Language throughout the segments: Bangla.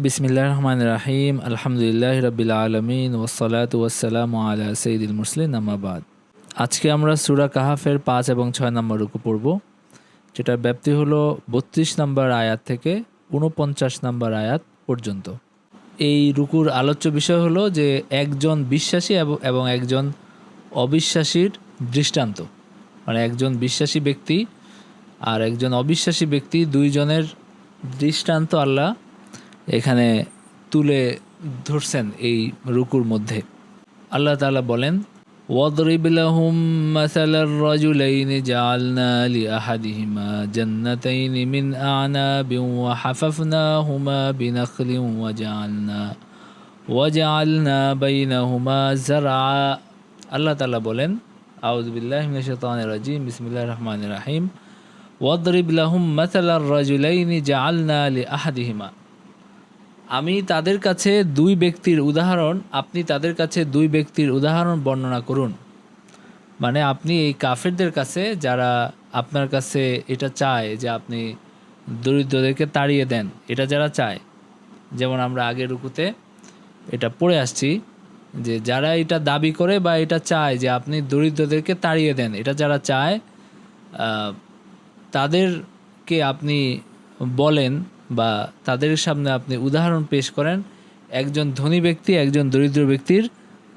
বিসমিল্লাহির রহমানির রহিম। আলহামদুলিল্লাহি রাব্বিল আলামিন ওয়াসসালাতু ওয়াসসালামু আলা সাইয়্যিদিল মুরসালিন, আম্মা বাদ। আজকে আমরা সূরা কাহাফের ৫ এবং ৬ নম্বর রুকু পড়ব, যেটার ব্যাপ্তি হলো ৩২ নম্বর আয়াত থেকে ৪৯ নম্বর আয়াত পর্যন্ত। এই রুকুর আলোচ্য বিষয় হলো যে একজন বিশ্বাসী এবং একজন অবিশ্বাসীর দৃষ্টান্ত, মানে একজন বিশ্বাসী ব্যক্তি আর একজন অবিশ্বাসী ব্যক্তি, দুইজনের দৃষ্টান্ত আল্লাহ এখানে তুলে ধরছেন এই রুকুর মধ্যে। আল্লাহ তাআলা বলেন, ওয়াদরিব লাহুম মাসালার রাজুলাইনি জাআলনা লিআহাদিহিমা জান্নাতাইনি মিন আ'নাবিন ওয়া হাফাফনাহুমা বিনাখলিন ওয়াজআলনা বাইনাহুমা যারআ। আল্লাহ তাআলা বলেন, আউযু বিল্লাহি মিনাশ শাইতানির রাজিম, বিসমিল্লাহির রহমানির রহিম। ওয়াদরিব লাহুম মাসালার রাজুলাইনি জাআলনা লিআহাদিহিমা, আমি তাদের কাছে দুই ব্যক্তির উদাহরণ, আপনি তাদের কাছে দুই ব্যক্তির উদাহরণ বর্ণনা করুন। মানে আপনি এই কাফেরদের কাছে, যারা আপনার কাছে এটা চায় যে আপনি দরিদ্রদেরকে তাড়িয়ে দেন, এটা যারা চায়, যেমন আমরা আগের রুকুতে এটা পড়ে আসছি যে যারা এটা দাবি করে বা এটা চায় যে আপনি দরিদ্রদেরকে তাড়িয়ে দেন, এটা যারা চায় তাদেরকে আপনি বলেন বা তাদের সামনে আপনি উদাহরণ পেশ করেন, একজন ধনী ব্যক্তি একজন দরিদ্র ব্যক্তির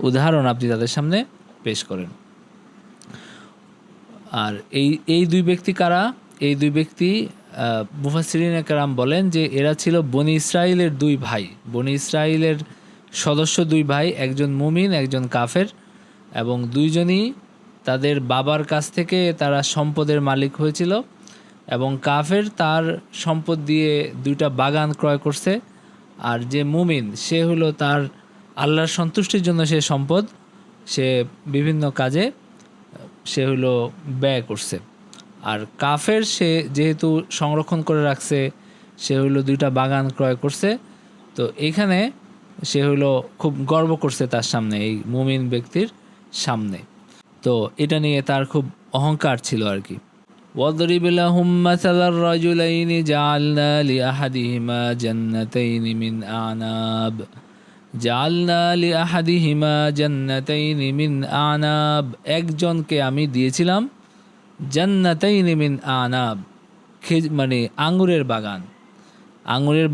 উদাহরণ আপনি তাদের সামনে পেশ করেন। আর এই দুই ব্যক্তি কারা? এই দুই ব্যক্তি মুফাসসিরিন কেরাম বলেন যে এরা ছিল বনি ইসরাইলের দুই ভাই, বনি ইসরাইলের সদস্য দুই ভাই, একজন মুমিন একজন কাফের, এবং দুইজনই তাদের বাবার কাছ থেকে তারা সম্পদের মালিক হয়েছিল, এবং কাফের তার সম্পদ দিয়ে দুইটা বাগান ক্রয় করছে, আর যে মুমিন সে হলো তার আল্লাহর সন্তুষ্টির জন্য সে সম্পদ সে বিভিন্ন কাজে সে হলো ব্যয় করছে। আর কাফের সে যেহেতু সংরক্ষণ করে রাখছে, সে হলো দুইটা বাগান ক্রয় করছে, তো এখানে সে হলো খুব গর্ব করছে তার সামনে, এই মুমিন ব্যক্তির সামনে। তো এটা নিয়ে তার খুব অহংকার ছিল আর কি। واضرب لهم مثل الرجلين جعلنا لأحدهما جنتين من أعناب একজনকে আমি দিয়েছিলাম জান্নাতাইনি মিন আনাব, মানে আঙ্গুরের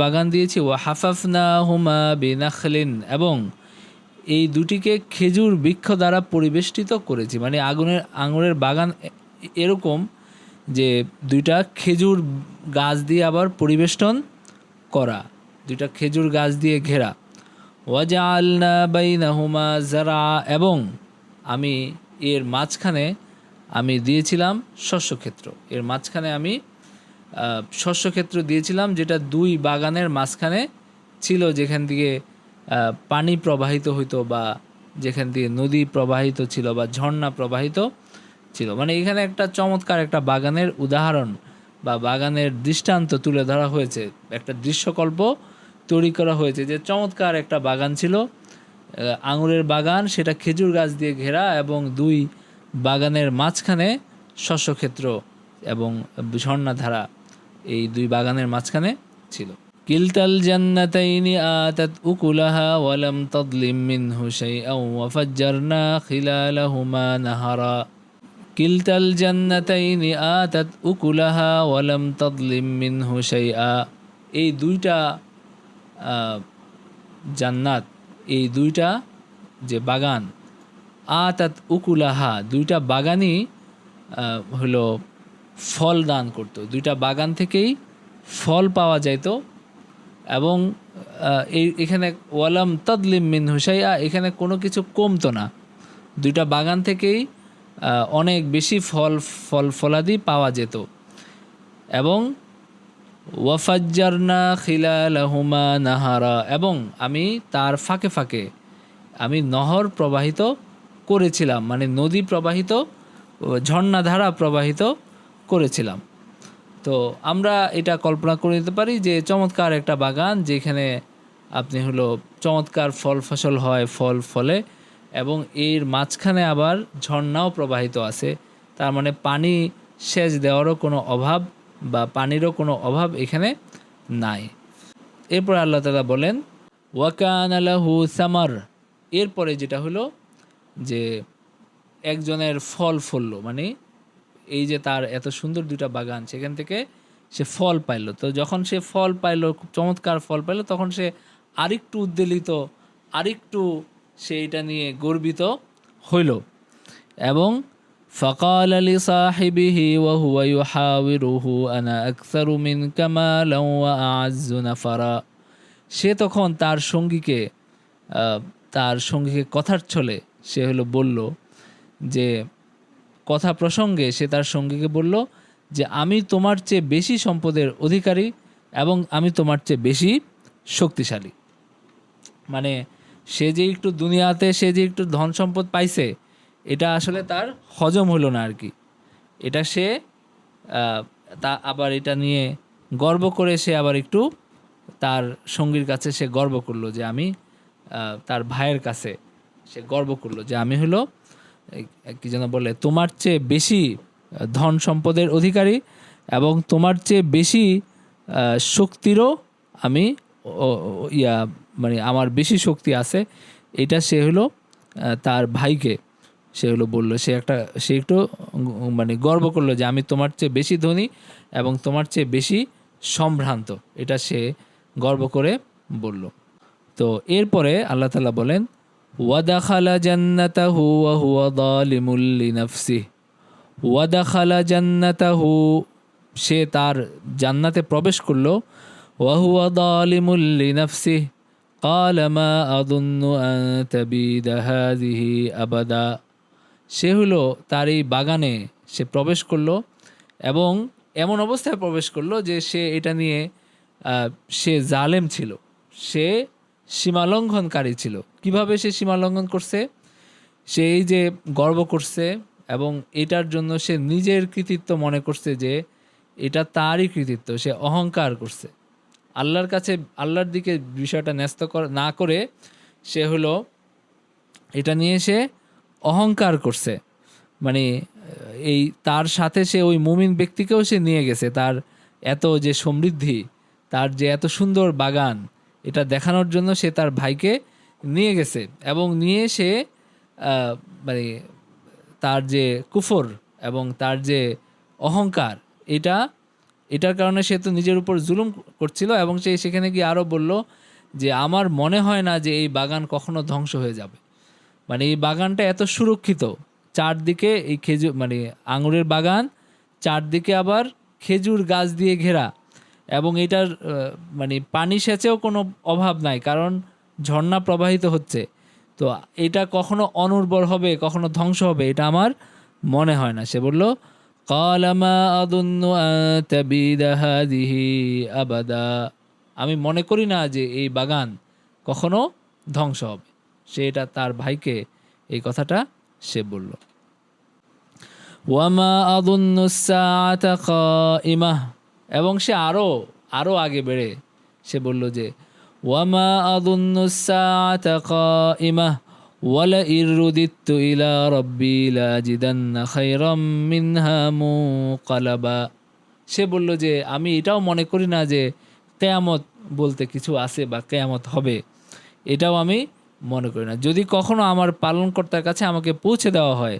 বাগান দিয়েছি। ওয়া হাফাফনাহুমা বিনাখলিন, এবং এই দুটিকে খেজুর বৃক্ষ দ্বারা পরিবেষ্টিত করেছি। মানে আঙুরের বাগান এরকম যে দুইটা খেজুর গাছ দিয়ে আবার পরিবেষ্টন করা, দুইটা খেজুর গাছ দিয়ে ঘেরা। ওয়াজআলনা বাইনাহুমা যারআ, এবং আমি এর মাঝখানে আমি দিয়েছিলাম শস্যক্ষেত্র, এর মাঝখানে আমি শস্যক্ষেত্র দিয়েছিলাম, যেটা দুই বাগানের মাঝখানে ছিল, যেখান থেকে পানি প্রবাহিত হইতো বা যেখান থেকে নদী প্রবাহিত ছিল বা ঝর্ণা প্রবাহিত ছিল। মানে এখানে একটা চমৎকার একটা বাগানের উদাহরণ বা বাগানের দৃষ্টান্ত তুলে ধরা হয়েছে, একটা দৃশ্যকল্প তৈরি করা হয়েছে যে চমৎকার একটা বাগান ছিল, আঙুরের বাগান, সেটা খেজুর গাছ দিয়ে ঘেরা, এবং দুই বাগানের মাঝখানে শস্যক্ষেত্র এবং ঝর্ণাধারা এই দুই বাগানের মাঝখানে ছিল। কিলতাল জান্নাতাইনি আতাত উকুলাহা ওয়া লাম তাযলিম মিনহু শাইআন ওয়া ফাজ্জারনা খিলালাহুমা নাহারা। কিলতাল জান্নাতাইনি আতাত উকুলাহা ওয়া লাম তাযলিম মিনহু শাইআ, এই দুইটা জান্নাত, এই দুইটা যে বাগান, আতাত উকুলাহা, দুইটা বাগানই হলো ফল দান করত, দুইটা বাগান থেকেই ফল পাওয়া যাইত, এবং এখানে ওয়ালাম তাদলিম মিনহু শাইআ, এখানে কোনো কিছু কমতো না, দুইটা বাগান থেকেই অনেক বেশি ফলাদি পাওয়া যেত। এবং ওয়াফাজ্জারনা খিলালাহুমা নাহারা, এবং আমি তার ফাঁকে ফাঁকে আমি নহর প্রবাহিত করেছিলাম, মানে নদী প্রবাহিত, ঝর্ণাধারা প্রবাহিত করেছিলাম। তো আমরা এটা কল্পনা করে নিতে পারি যে চমৎকার একটা বাগান, যেখানে আপনি হলো চমৎকার ফল ফসল হয়, ফল ফলে, এবং এর মাঝখানে আবার ঝর্ণাও প্রবাহিত আছে, তার মানে পানি সেচ দেওয়ারও কোনো অভাব বা পানিরও কোনো অভাব এখানে নাই। এরপর আল্লাহ তাআলা বলেন ওয়াকানা লাহু সামার, এরপরে যেটা হলো যে একজনের ফল ফললো, মানে এই যে তার এত সুন্দর দুইটা বাগান, সেখান থেকে সে ফল পাইলো। তো যখন সে ফল পাইলো, খুব চমৎকার ফল পাইলো, তখন সে আরেকটু উদ্বেলিত, আরেকটু সে এটা নিয়ে গর্বিত হইল। এবং فقال لصاحبه وهو يحاوره أنا أكثر منك مالا وأعز نفرا, সে তখন তার সঙ্গীকে কথার ছলে সে হলো বলল যে, কথা প্রসঙ্গে সে তার সঙ্গীকে বলল যে আমি তোমার চেয়ে বেশি সম্পদের অধিকারী এবং আমি তোমার চেয়ে বেশি শক্তিশালী। মানে সে যে একটু দুনিয়াতে সে যে একটু ধন সম্পদ পাইছে, এটা আসলে তার হজম হলো না আর কি। এটা সে তা আবার এটা নিয়ে গর্ব করে সে আবার একটু তার সঙ্গীর কাছে সে গর্ব করলো যে আমি তার ভাইয়ের কাছে সে গর্ব করলো যে আমি হলো কি যেন বলে, তোমার চেয়ে বেশি ধন সম্পদের অধিকারী এবং তোমার চেয়ে বেশি শক্তিরও আমি মানে আমার বেশি শক্তি আছে। এটা সে হলো তার ভাইকে সে হলো বললো, সে একটু মানে গর্ব করলো যে আমি তোমার চেয়ে বেশি ধনী এবং তোমার চেয়ে বেশি সম্ভ্রান্ত, এটা সে গর্ব করে বলল। তো এরপরে আল্লাহ তাআলা বলেন ওয়াদাখালা জান্নাতাহু ওয়া হুয়া যালিমুল লিনাফসিহি, ওয়াদাখালা জান্নাতাহু, সে তার জান্নাতে প্রবেশ করলো, ওয়া হুয়া যালিমুল লিনাফসিহি ক্বালা মা আযুন্নু আন তাবিদা হাযিহি আবাদা, সে হলো তার এই বাগানে সে প্রবেশ করলো এবং এমন অবস্থায় প্রবেশ করলো যে সে এটা নিয়ে সে জালেম ছিল, সে সীমালঙ্ঘনকারী ছিল। কিভাবে সে সীমালঙ্ঘন করছে? সে এই যে গর্ব করছে এবং এটার জন্য সে নিজের কৃতিত্ব মনে করছে যে এটা তারই কৃতিত্ব, সে অহংকার করছে। আল্লাহর কাছে আল্লাহর দিকে বিষয়টা ন্যস্ত না করে সে হলো এটা নিয়ে সে অহংকার করছে। মানে এই তার সাথে সে ওই মুমিন ব্যক্তিকেও সে নিয়ে গেছে, তার এত যে সমৃদ্ধি, তার যে এত সুন্দর বাগান, এটা দেখানোর জন্য সে তার ভাইকে নিয়ে গেছে এবং নিয়ে সে মানে তার যে কুফর এবং তার যে অহংকার, এটার কারণে সে তো নিজের উপর জুলুম করছিল এবং সে সেখানে গিয়ে আরও বলল যে আমার মনে হয় না যে এই বাগান কখনো ধ্বংস হয়ে যাবে। মানে এই বাগানটা এত সুরক্ষিত, চারদিকে এই খেজুর মানে আঙুরের বাগান, চারদিকে আবার খেজুর গাছ দিয়ে ঘেরা এবং এটার মানে পানি সেচেও কোনো অভাব নাই, কারণ ঝর্ণা প্রবাহিত হচ্ছে। তো এটা কখনো অনুর্বর হবে, কখনো ধ্বংস হবে, এটা আমার মনে হয় না। সে বলল ক্বালা মা আযুন্নু আন তাবিদা হাযিহি আবাদা, আমি মনে করি না যে এই বাগান কখনো ধ্বংস হবে। সে এটা তার ভাইকে এই কথাটা সে বলল। ওয়ামা আযুন্নুস সাআতা কাইমাহ, এবং সে আরো আগে বেড়ে সে বলল যে ওয়ামা আযুন্নুস সাআতা কাইমাহ ওয়ালা ইরুদিতু ইলা রাব্বি লাজিদান্না খায়রাম মিনহা মুনকালাবা, সে বলল যে আমি এটাও মনে করি না যে কিয়ামত বলতে কিছু আছে বা কিয়ামত হবে, এটাও আমি মনে করি না। যদি কখনো আমার পালনকর্তার কাছে আমাকে পৌঁছে দেওয়া হয়,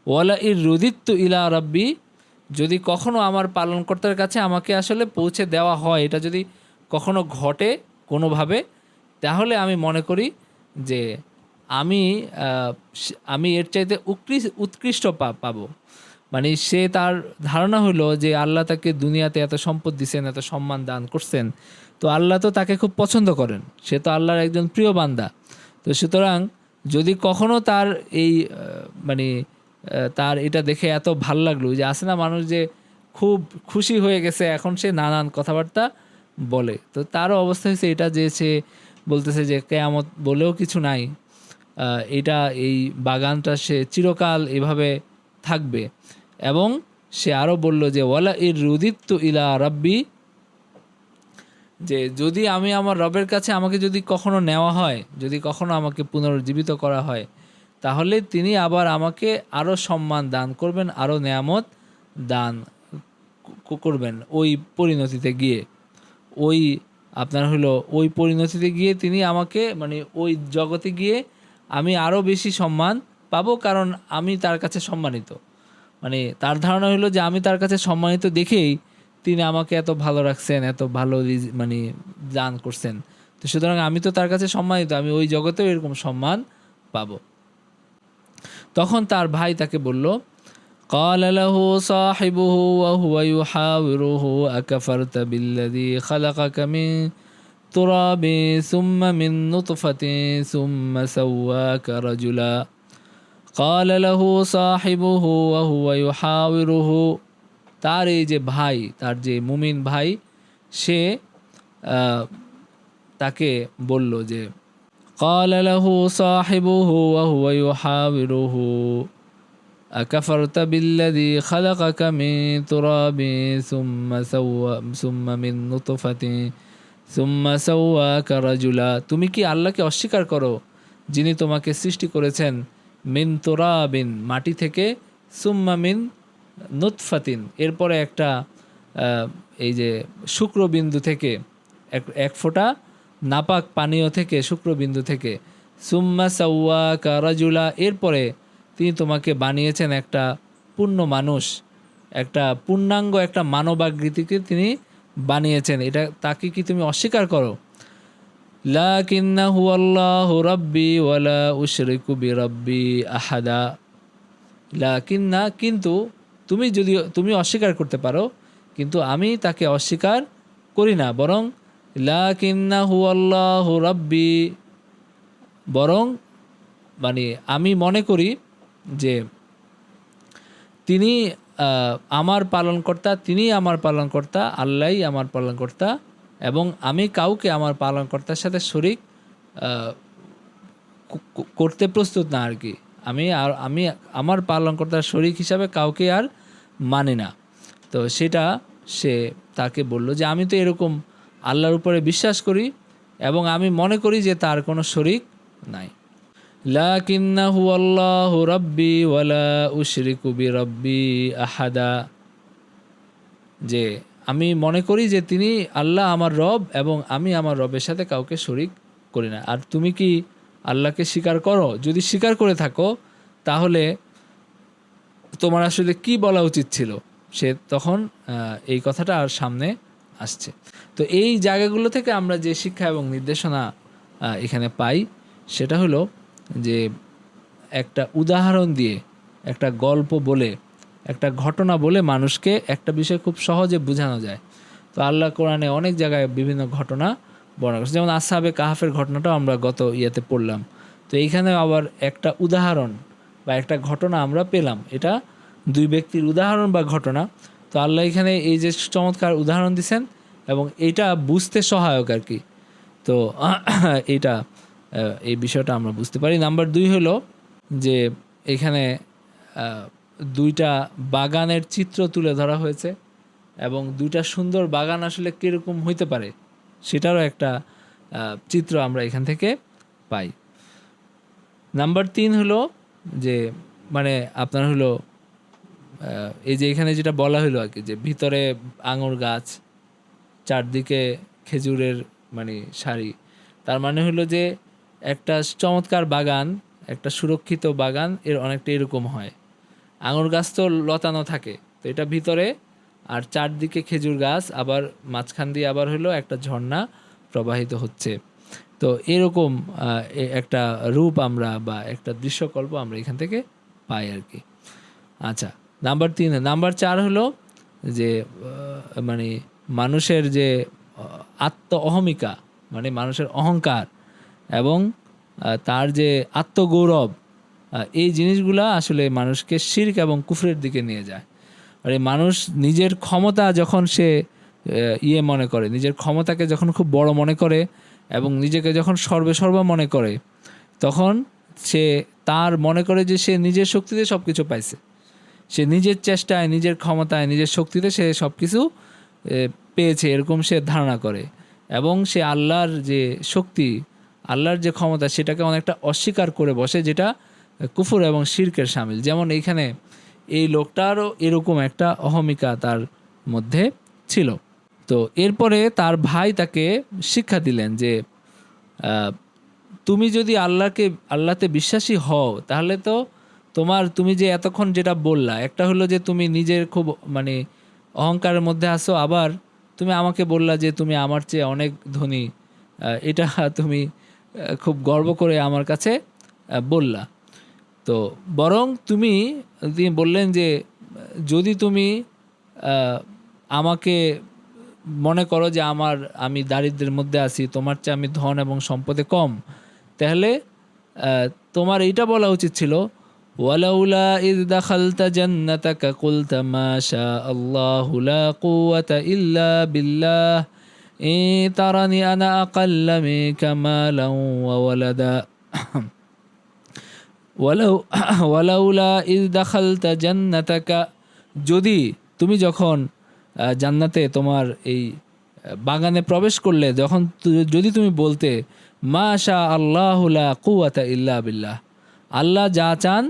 ওয়ালা ইরুদিতু ইলা রাব্বি, যদি কখনো আমার পালনকর্তার কাছে আমাকে আসলে পৌঁছে দেওয়া হয়, এটা যদি কখনো ঘটে কোনোভাবে, তাহলে আমি মনে করি যে আমি এর চাইতে উৎকৃষ্ট পাবো। মানে সে তার ধারণা হলো যে আল্লাহ তাকে দুনিয়াতে এত সম্পদ দিচ্ছেন, এত সম্মান দান করছেন, তো আল্লাহ তো তাকে খুব পছন্দ করেন, সে তো আল্লাহর একজন প্রিয় বান্দা। তো সুতরাং যদি কখনো তার এই মানে তার এটা দেখে এত ভাল লাগলো যে আসে না মানুষ যে খুব খুশি হয়ে গেছে, এখন সে নানান কথাবার্তা বলে, তো তারও অবস্থা হয়েছে এটা যে সে বলতেছে যে কিয়ামত বলেও কিছু নাই, এটা এই বাগানটা সে চিরকাল এভাবে থাকবে। এবং সে আরও বলল যে ওয়ালা ইরুদিতু ইলা রাব্বি, যে যদি আমি আমার রবের কাছে আমাকে যদি কখনো নেওয়া হয়, যদি কখনো আমাকে পুনরুজ্জীবিত করা হয়, তাহলে তিনি আবার আমাকে আরও সম্মান দান করবেন, আরও নেয়ামত দান করবেন ওই পরিণতিতে গিয়ে, ওই আপনার হলো ওই পরিণতিতে গিয়ে তিনি আমাকে মানে ওই জগতে গিয়ে আমি আরও বেশি সম্মান পাবো, কারণ আমি তার কাছে সম্মানিত। মানে তার ধারণা হলো যে আমি তার কাছে সম্মানিত দেখেই তিনি আমাকে এত ভালো রাখছেন, এত ভালো মানে দান করছেন। তো সুতরাং আমি তো তার কাছে সম্মানিত, আমি ওই জগতেও এরকম সম্মান পাবো। তখন তার ভাই তাকে বলল, قال له صاحبه وهو يحاوره أكفرت بالذي خلقك من تراب ثم من نطفة ثم سواك رجلا قال له صاحبه وهو يحاوره। তার এই যে ভাই, তার যে মুমিন ভাই, সে তাকে বলল যে قال له صاحبه وهو يحاوره أكفرت بالذي خلقك من تراب ثم من نطفة ثم سواك رجلا। তুমি কি আল্লাহকে অস্বীকার করো যিনি তোমাকে সৃষ্টি করেছেন মিন তুরাবিন, মাটি থেকে, সুম্মা মিন নুতফাতিন, এরপরে একটা এই যে শুক্রবিন্দু থেকে, এক ফোঁটা নাপাক পানীয় থেকে, শুক্রবিন্দু থেকে, সুম্মা সাওয়াকা রাজুলা, এরপরে তিনি তোমাকে বানিয়েছেন একটা পূর্ণ মানুষ, একটা পূর্ণাঙ্গ একটা মানবাকৃতিকে তিনি বানিয়েছেন। এটা তাকে কি তুমি অস্বীকার করো? লাকিন্নাহু আল্লাহু রাব্বি ওয়ালা উশরিকু বিরাব্বি আহাদা। লাকিন্না, কিন্তু তুমি যদি তুমি অস্বীকার করতে পারো, কিন্তু আমি তাকে অস্বীকার করি না, বরং লাকিন্নাহু আল্লাহু রাব্বি, বরং মানে আমি মনে করি যে তিনি আমার পালনকর্তা, তিনি আমার পালনকর্তা, আল্লাহই আমার পালনকর্তা, এবং আমি কাউকে আমার পালনকর্তার সাথে শরীক করতে প্রস্তুত না আর কি। আমি আমার পালনকর্তার শরীক হিসাবে কাউকে আর মানি না। তো সেটা সে তাকে বলল যে আমি তো এরকম আল্লাহর উপরে বিশ্বাস করি এবং আমি মনে করি যে তার কোনো শরীক নাই। লাকিন্নাহু আল্লাহু রাব্বি ওয়ালা উশরিকু বিরাব্বি আহাদা, যে আমি মনে করি যে তিনি আল্লাহ আমার রব এবং আমি আমার রবের সাথে কাউকে শরীক করি না। আর তুমি কি আল্লাহকে স্বীকার করো? যদি স্বীকার করে থাকো তাহলে তোমার আসলে কি বলা উচিত ছিল? সে তখন এই কথাটা আর সামনে আসছে। তো এই জায়গাগুলো থেকে আমরা যে শিক্ষা এবং নির্দেশনা এখানে পাই সেটা হলো যে একটা উদাহরণ দিয়ে, একটা গল্প বলে, একটা ঘটনা বলে মানুষকে একটা বিষয় খুব সহজে বোঝানো যায়। তো আল্লাহ কোরআনে অনেক জায়গায় বিভিন্ন ঘটনা বর্ণনা করেছে, যেমন আসহাবে কাহাফের ঘটনাটাও আমরা গত ইয়েতে পড়লাম। তো এইখানে আবার একটা উদাহরণ বা একটা ঘটনা আমরা পেলাম, এটা দুই ব্যক্তির উদাহরণ বা ঘটনা। তো আল্লাহ এখানে এই যে চমৎকার উদাহরণ দিছেন এবং এইটা বুঝতে সহায়ক আর কি। তো এইটা এই বিষয়টা আমরা বুঝতে পারি। নাম্বার 2 হলো যে এখানে দুইটা বাগানের চিত্র তুলে ধরা হয়েছে এবং দুইটা সুন্দর বাগান আসলে কীরকম হইতে পারে সেটারও একটা চিত্র আমরা এখান থেকে পাই। নাম্বার 3 হলো যে মানে আপনার হলো এই যে এখানে যেটা বলা হলো আর কি, যে ভিতরে আঙুর গাছ, চারদিকে খেজুরের মানে সারি, তার মানে হলো যে একটা চমৎকার বাগান, একটা সুরক্ষিত বাগান এর অনেকটা এরকম হয়। আঙুর গাছ তো লতানো থাকে, তো এটা ভিতরে, আর চারদিকে খেজুর গাছ, আবার মাঝখান দিয়ে আবার হলো একটা ঝর্ণা প্রবাহিত হচ্ছে। তো এরকম একটা রূপ আমরা বা একটা দৃশ্যকল্প আমরা এখান থেকে পাই আর কি। আচ্ছা, নাম্বার 3। নাম্বার 4 হলো যে মানে মানুষের যে আত্ম অহমিকা, মানে মানুষের অহংকার এবং তার যে আত্মগৌরব, এই জিনিসগুলা আসলে মানুষকে শিরক এবং কুফরের দিকে নিয়ে যায়। আর এই মানুষ নিজের ক্ষমতা যখন সে মনে করে, নিজের ক্ষমতাকে যখন খুব বড় মনে করে এবং নিজেকে যখন সর্বেসর্বা মনে করে, তখন সে তার মনে করে যে সে নিজের শক্তিতে সব কিছু পাইছে, সে নিজের চেষ্টায়, নিজের ক্ষমতায়, নিজের শক্তিতে সে সব কিছু পেয়েছে, এরকম সে ধারণা করে। এবং সে আল্লাহর যে শক্তি, আল্লাহর যে ক্ষমতা, সেটাকে অনেকটা অস্বীকার করে বসে, যেটা কুফর এবং শিরকের শামিল। যেমন এইখানে এই লোকটারও এরকম একটা অহমিকা তার মধ্যে ছিল। তো এরপরে তার ভাই তাকে শিক্ষা দিলেন যে আহ, তুমি যদি আল্লাহতে বিশ্বাসী হও তাহলে তো তুমি যে এতক্ষণ যেটা বললা, একটা হলো যে তুমি নিজের খুব মানে অহংকারের মধ্যে আসো, আবার তুমি আমাকে বললা যে তুমি আমার চেয়ে অনেক ধনী। এটা তুমি খুব গর্ব করে আমার কাছে বললা। তো বরং তিনি বললেন যে যদি তুমি আহ, আমাকে মনে করো যে আমি দারিদ্র্যের মধ্যে আছি, তোমার চেয়ে আমি ধন এবং সম্পদে কম, তাহলে আহ, তোমার এইটা বলা উচিত ছিল, ওয়ালাউলা ইয দাখালতা জান্নাতাকা কুলতা মা শা আল্লাহু লা কুওয়াতা ইল্লা বিল্লাহ তারানি আনা আকাল্লা মিনকা মালান ওয়া ওয়ালাদা ওয়ালাউ ওয়ালাউলা ইয দাখালতা জান্নাতাকা, যদি তুমি যখন জান্নাতে তোমার এই বাগানে প্রবেশ করলে, যখন যদি তুমি বলতে মা শা আল্লাহু লা কুওয়াতা ইল্লা বিল্লাহ, আল্লাহ যা চান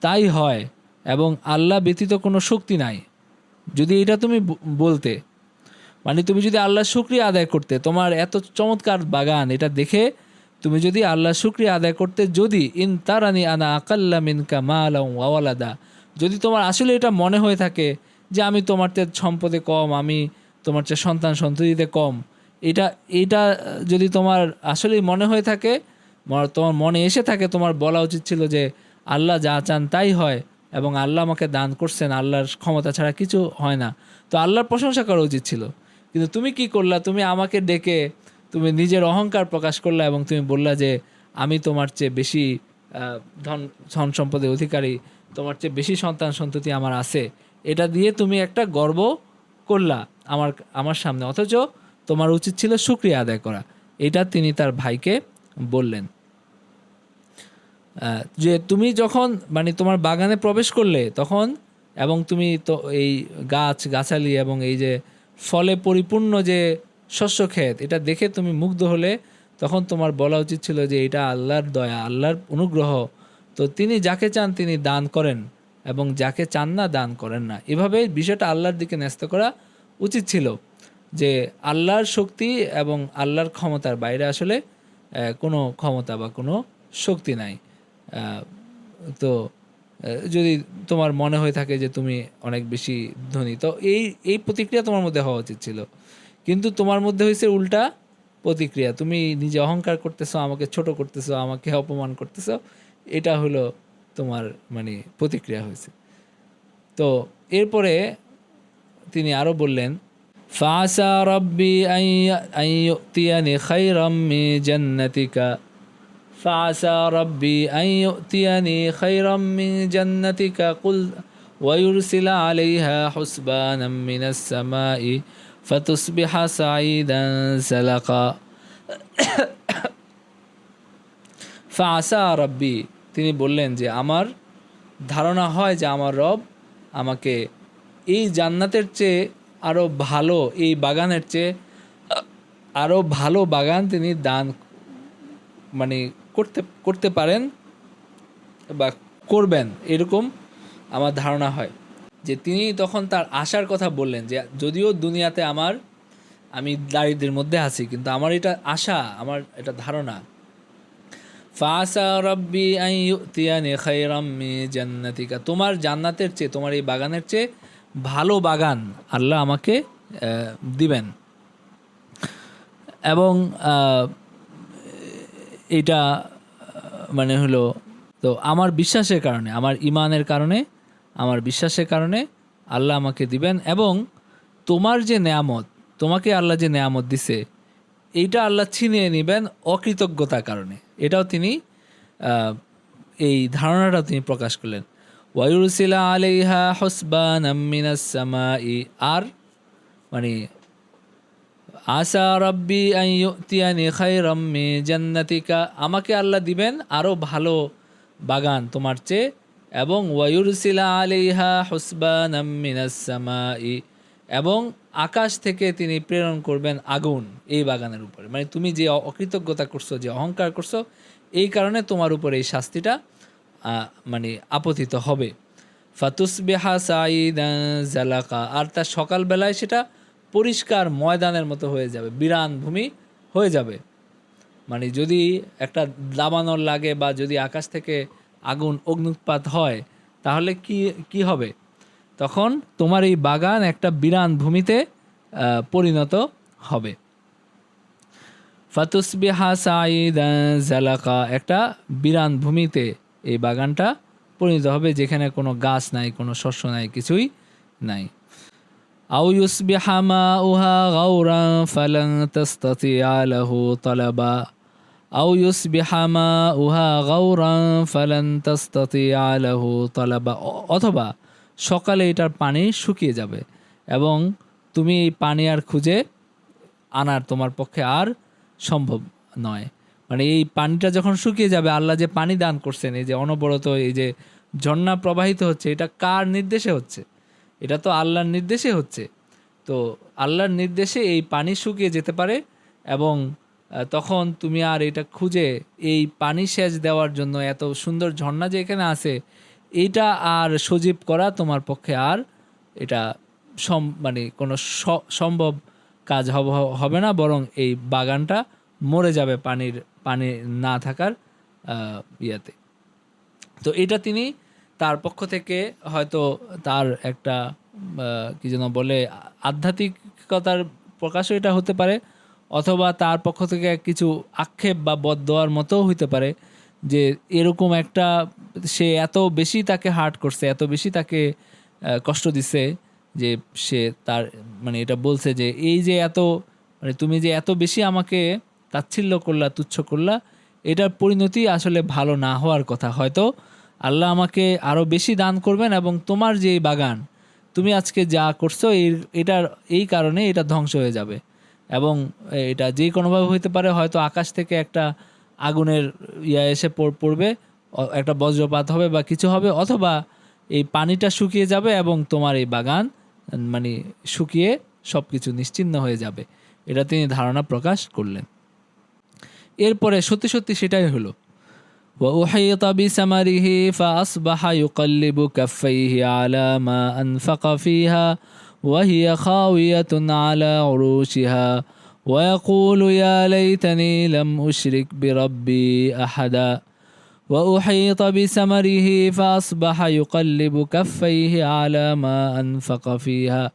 তাই হয় এবং আল্লাহ ব্যতীত কোনো শক্তি নাই, যদি এটা তুমি বলতে, মানে তুমি যদি আল্লাহর শুকরিয়া আদায় করতে, তোমার এত চমৎকার বাগান এটা দেখে তুমি যদি আল্লাহর শুকরিয়া আদায় করতে, যদি ইন তারানি আনা আকাল্লা মিনকা মালান ওয়া ওয়ালাদা, যদি তোমার আসলে এটা মনে হয়ে থাকে যে আমি তোমার চেয়ে সম্পদে কম, আমি তোমার চেয়ে সন্তান সন্ততিতে কম, এটা এটা যদি তোমার আসলেই মনে হয়ে থাকে, তোমার মনে এসে থাকে, তোমার বলা উচিত ছিল যে আল্লাহ যা চান তাই হয় এবং আল্লাহ আমাকে দান করছেন, আল্লাহর ক্ষমতা ছাড়া কিছু হয় না, তো আল্লাহর প্রশংসা করা উচিত ছিল। কিন্তু তুমি কি করলা, তুমি আমাকে ডেকে তুমি নিজের অহংকার প্রকাশ করলা এবং তুমি বললা যে আমি তোমার চেয়ে বেশি ধন ধন সম্পদের অধিকারী, তোমার চেয়ে বেশি সন্তান সন্ততি আমার আছে, এটা দিয়ে তুমি একটা গর্ব করলা আমার সামনে, অথচ তোমার উচিত ছিল শুকরিয়া আদায় করা। এটা তিনি তার ভাইকে বললেন যে তুমি যখন মানে তোমার বাগানে প্রবেশ করলে তখন, এবং তুমি তো এই গাছালি এবং এই যে ফলে পরিপূর্ণ যে শস্য ক্ষেত, এটা দেখে তুমি মুগ্ধ হলে, তখন তোমার বলা উচিত ছিল যে এটা আল্লাহর দয়া, আল্লাহর অনুগ্রহ, তো তিনি যাকে চান তিনি দান করেন এবং যাকে চান না দান করেন না। এভাবে বিষয়টা আল্লাহর দিকে ন্যস্ত করা উচিত ছিল যে আল্লাহর শক্তি এবং আল্লাহর ক্ষমতার বাইরে আসলে কোনো ক্ষমতা বা কোনো শক্তি নাই। তো যদি তোমার মনে হয়ে থাকে যে তুমি অনেক বেশি ধনী, তো এই প্রতিক্রিয়া তোমার মধ্যে হওয়া উচিত ছিল, কিন্তু তোমার মধ্যে হয়েছে উল্টা প্রতিক্রিয়া, তুমি নিজে অহংকার করতেছো, আমাকে ছোট করতেছো, আমাকে অপমান করতেছো, এটা হলো তোমার মানে প্রতিক্রিয়া হয়েছে। তো এরপরে তিনি আরও বললেন, ফাসা রব্বি আন ইউতিয়ানি খায়রাম মিন জান্নাতিকা فعسى ربي أن يؤتيني خيرا من جنتك قل ويرسل عليها حسبانا من السماء فتصبح سعيدا زلقا ফাআসা রব্বি, তিনি বললেন যে আমার ধারণা হয় যে আমার রব আমাকে এই জান্নাতের চেয়ে আরও ভালো, এই বাগানের চেয়ে আরও ভালো বাগান তিনি দান মানে করতে পারেন বা করবেন, এরকম আমার ধারণা হয়। যে তিনি তখন তার আশার কথা বললেন যে যদিও দুনিয়াতে আমি দারিদ্র্যের মধ্যে আছি, কিন্তু আমার এটা আশা, আমার এটা ধারণা, ফাসা রব্বি আন ইউতিয়ানি খায়রাম মিন জান্নাতিকা, তোমার জান্নাতের চেয়ে, তোমার এই বাগানের চেয়ে ভালো বাগান আল্লাহ আমাকে দিবেন। এবং এটা মানে হলো, তো আমার বিশ্বাসের কারণে, আমার ইমানের কারণে, আমার বিশ্বাসের কারণে আল্লাহ আমাকে দিবেন, এবং তোমার যে নেয়ামত, তোমাকে আল্লাহ যে নেয়ামত দিছে, এইটা আল্লাহ ছিনিয়ে নেবেন অকৃতজ্ঞতার কারণে। এটাও তিনি এই ধারণাটাও তিনি প্রকাশ করলেন। ওয়ায়ুরসিলা আলাইহা হুসবানাম মিনাস সামাই, আর মানে আসা রব্বি আন ইউতিয়ানি খায়রাম মিন জান্নাতিকা, আমাকে আল্লাহ দিবেন আরও ভালো বাগান তোমার চেয়ে, এবং ওয়ায়ুরসিলা আলাইহা হুসবানাম মিনাস সামাই, এবং আকাশ থেকে তিনি প্রেরণ করবেন আগুন এই বাগানের উপরে, মানে তুমি যে অকৃতজ্ঞতা করছো, যে অহংকার করছো, এই কারণে তোমার উপর এই শাস্তিটা মানে আপতিত হবে। ফাতুসবিহা সাঈদান জালাকা, আর তার সকালবেলায় সেটা পরিষ্কার ময়দানের মতো হয়ে যাবে, বিরান ভূমি হয়ে যাবে। মানে যদি একটা দাবানল লাগে বা যদি আকাশ থেকে অগ্নুৎপাত হয়, তাহলে কি হবে? তখন তোমার এই বাগান একটা বিরান ভূমিতে পরিণত হবে। ফাতুসবিহা সাঈদান জালাকা, একটা বিরান ভূমিতে এই বাগানটা পরিণত হবে, যেখানে কোনো গাছ নাই, কোনো শস্য নাই, কিছুই নাই। আও ইউসবিহা মাউহা গাওরান ফালান তাসতাতিআ লাহু তালাবা, আও ইউসবিহা মাউহা গাওরান ফালান তাসতাতিআ লাহু তালাবা, অথবা সকালে এটার পানি শুকিয়ে যাবে এবং তুমি এই পানি আর খুঁজে আনার তোমার পক্ষে আর সম্ভব নয়। মানে এই পানিটা যখন শুকিয়ে যাবে, আল্লাহ যে পানি দান করছেন, এই যে অনবরত এই যে ঝর্ণা প্রবাহিত হচ্ছে, এটা কার নির্দেশে হচ্ছে? এটা তো আল্লাহর নির্দেশে হচ্ছে। তো আল্লাহর নির্দেশে এই পানি শুকিয়ে যেতে পারে এবং তখন তুমি আর এটা খুঁজে এই পানি সেচ দেওয়ার জন্য এত সুন্দর ঝর্ণা যে এখানে আছে, এইটা আর সজীব করা তোমার পক্ষে আর এটা মানে কোনো সম্ভব কাজ হবে না, বরং এই বাগানটা মরে যাবে পানি না থাকার ইয়াতে। তো এটা তিনি তার পক্ষ থেকে হয়তো তার একটা কি যেন বলে আধ্যাত্মিকতার প্রকাশও এটা হতে পারে, অথবা তার পক্ষ থেকে কিছু আক্ষেপ বা বদদোয়ার মতো হইতে পারে যে এরকম একটা সে এত বেশি তাকে হার্ট করছে, এত বেশি তাকে কষ্ট দিছে যে সে তার মানে এটা বলছে যে এই যে এত মানে তুমি যে এত বেশি আমাকে তাচ্ছিল্য করলা, তুচ্ছ করলা, এটার পরিণতি আসলে ভালো না হওয়ার কথা। হয়তো আল্লাহ আমাকে আরও বেশি দান করবেন এবং তোমার যে বাগান তুমি আজকে যা করছো এটার এই কারণে এটা ধ্বংস হয়ে যাবে এবং এটা যে কোনোভাবে হইতে পারে, হয়তো আকাশ থেকে একটা আগুনের এসে পড়বে, একটা বজ্রপাত হবে বা কিছু হবে, অথবা এই পানিটা শুকিয়ে যাবে এবং তোমার এই বাগান মানে শুকিয়ে সব কিছু নিশ্চিহ্ন হয়ে যাবে। এটা তিনি ধারণা প্রকাশ করলেন। এরপরে সত্যি সত্যি সেটাই হলো। وأحيط بثمره فأصبح يقلب كفيه على ما أنفق فيها وهي خاوية على عروشها ويقول يا ليتني لم أشرك بربي أحدا وأحيط بثمره فأصبح يقلب كفيه على ما أنفق فيها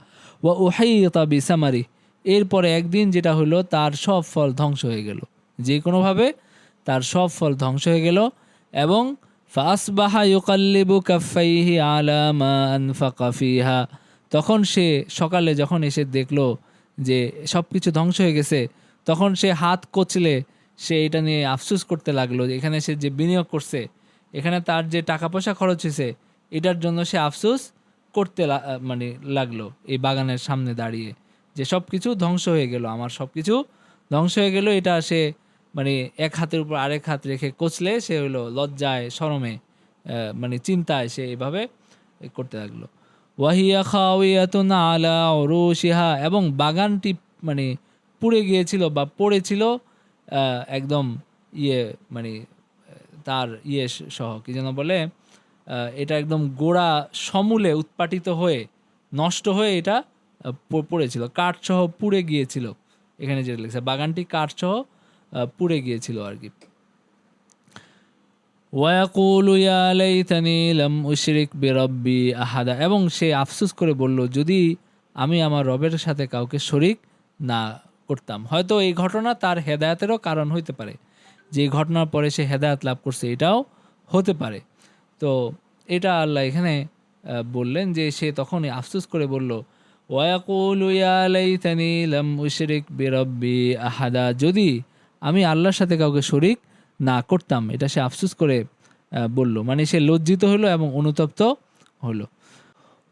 وأحيط بثمره, এরপরে একদিন যেটা হলো তার সব ফল ধ্বংস হয়ে গেল, যে কোনোভাবে তার সব ফল ধ্বংস হয়ে গেল এবং ফাসবাহা ইউকাল্লিবু কাফাইহি আলা মা আনফাকা ফিহা, তখন সে সকালে যখন এসে দেখলো যে সব কিছু ধ্বংস হয়ে গেছে, তখন সে হাত কচলে সে এটা নিয়ে আফসোস করতে লাগলো। এখানে সে যে বিনিয়োগ করছে, এখানে তার যে টাকা পয়সা খরচ হয়েছে, এটার জন্য সে আফসোস করতে মানে লাগলো এই বাগানের সামনে দাঁড়িয়ে, যে সব কিছু ধ্বংস হয়ে গেল, আমার সব কিছু ধ্বংস হয়ে গেল। এটা সে মানে এক হাতের উপর আরেক হাত রেখে কচলে সে হলো লজ্জায়, শরমে, মানে চিন্তায় সে এভাবে করতে লাগলো। ওয়াহিয়া খাওয়াতুন আলা উরুশিহা, এবং বাগানটি মানে পুড়ে গিয়েছিল বা পড়েছিল একদম মানে তার সহ কি যেন বলে, এটা একদম গোড়া সমূলে উৎপাটিত হয়ে নষ্ট হয়ে এটা পড়েছিল, কাঠসহ পুড়ে গিয়েছিল। এখানে যেটা লিখছে বাগানটি কাঠসহ পুড়ে গিয়েছিল আর কি। ওয়াকুলু ইয়া লাইতানি লাম উশরিক বিরাব্বি আহাদা, এবং সে আফসোস করে বলল যদি আমি আমার রবের সাথে কাউকে শরিক না করতাম। হয়তো এই ঘটনা তার হেদায়েতেরও কারণ হইতে পারে, যে ঘটনার পরে সে হেদায়েত লাভ করছে, এটাও হতে পারে। তো এটা আল্লাহ এখানে বললেন যে সে তখনই আফসোস করে বলল ওয়াকুলু ইয়া লাইতানি লাম উশরিক বিরাব্বি আহাদা, যদি আমি আল্লাহর সাথে কাউকে শরিক না করতাম, এটা সে আফসোস করে বলল, মানে সে লজ্জিত হলো এবং অনুতপ্ত হলো।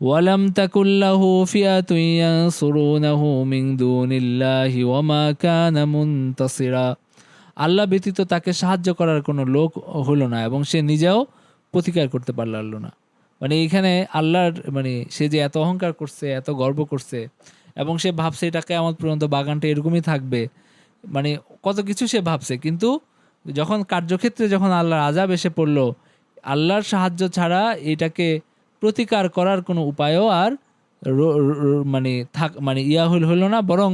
ওয়ালাম তাকুল্লাহু ফিয়াতুন ইয়ানসুরুনাহু মিন দুনিল্লাহি ওয়া মা কানা মুনতাসিরা, আল্লাহ ব্যতীত তাকে সাহায্য করার কোনো লোক হলো না এবং সে নিজেও প্রতিকার করতে পারল না। মানে এইখানে আল্লাহর মানে সে যে এত অহংকার করছে, এত গর্ব করছে এবং সে ভাবছে এটা কিয়ামত পর্যন্ত বাগানটা এরকমই থাকবে, মানে কত কিছু সে ভাবছে, কিন্তু যখন কার্যক্ষেত্রে যখন আল্লাহর আযাব এসে পড়লো, আল্লাহর সাহায্য ছাড়া এটাকে প্রতিকার করার কোনো উপায়ও আর মানে মানে হলো না, বরং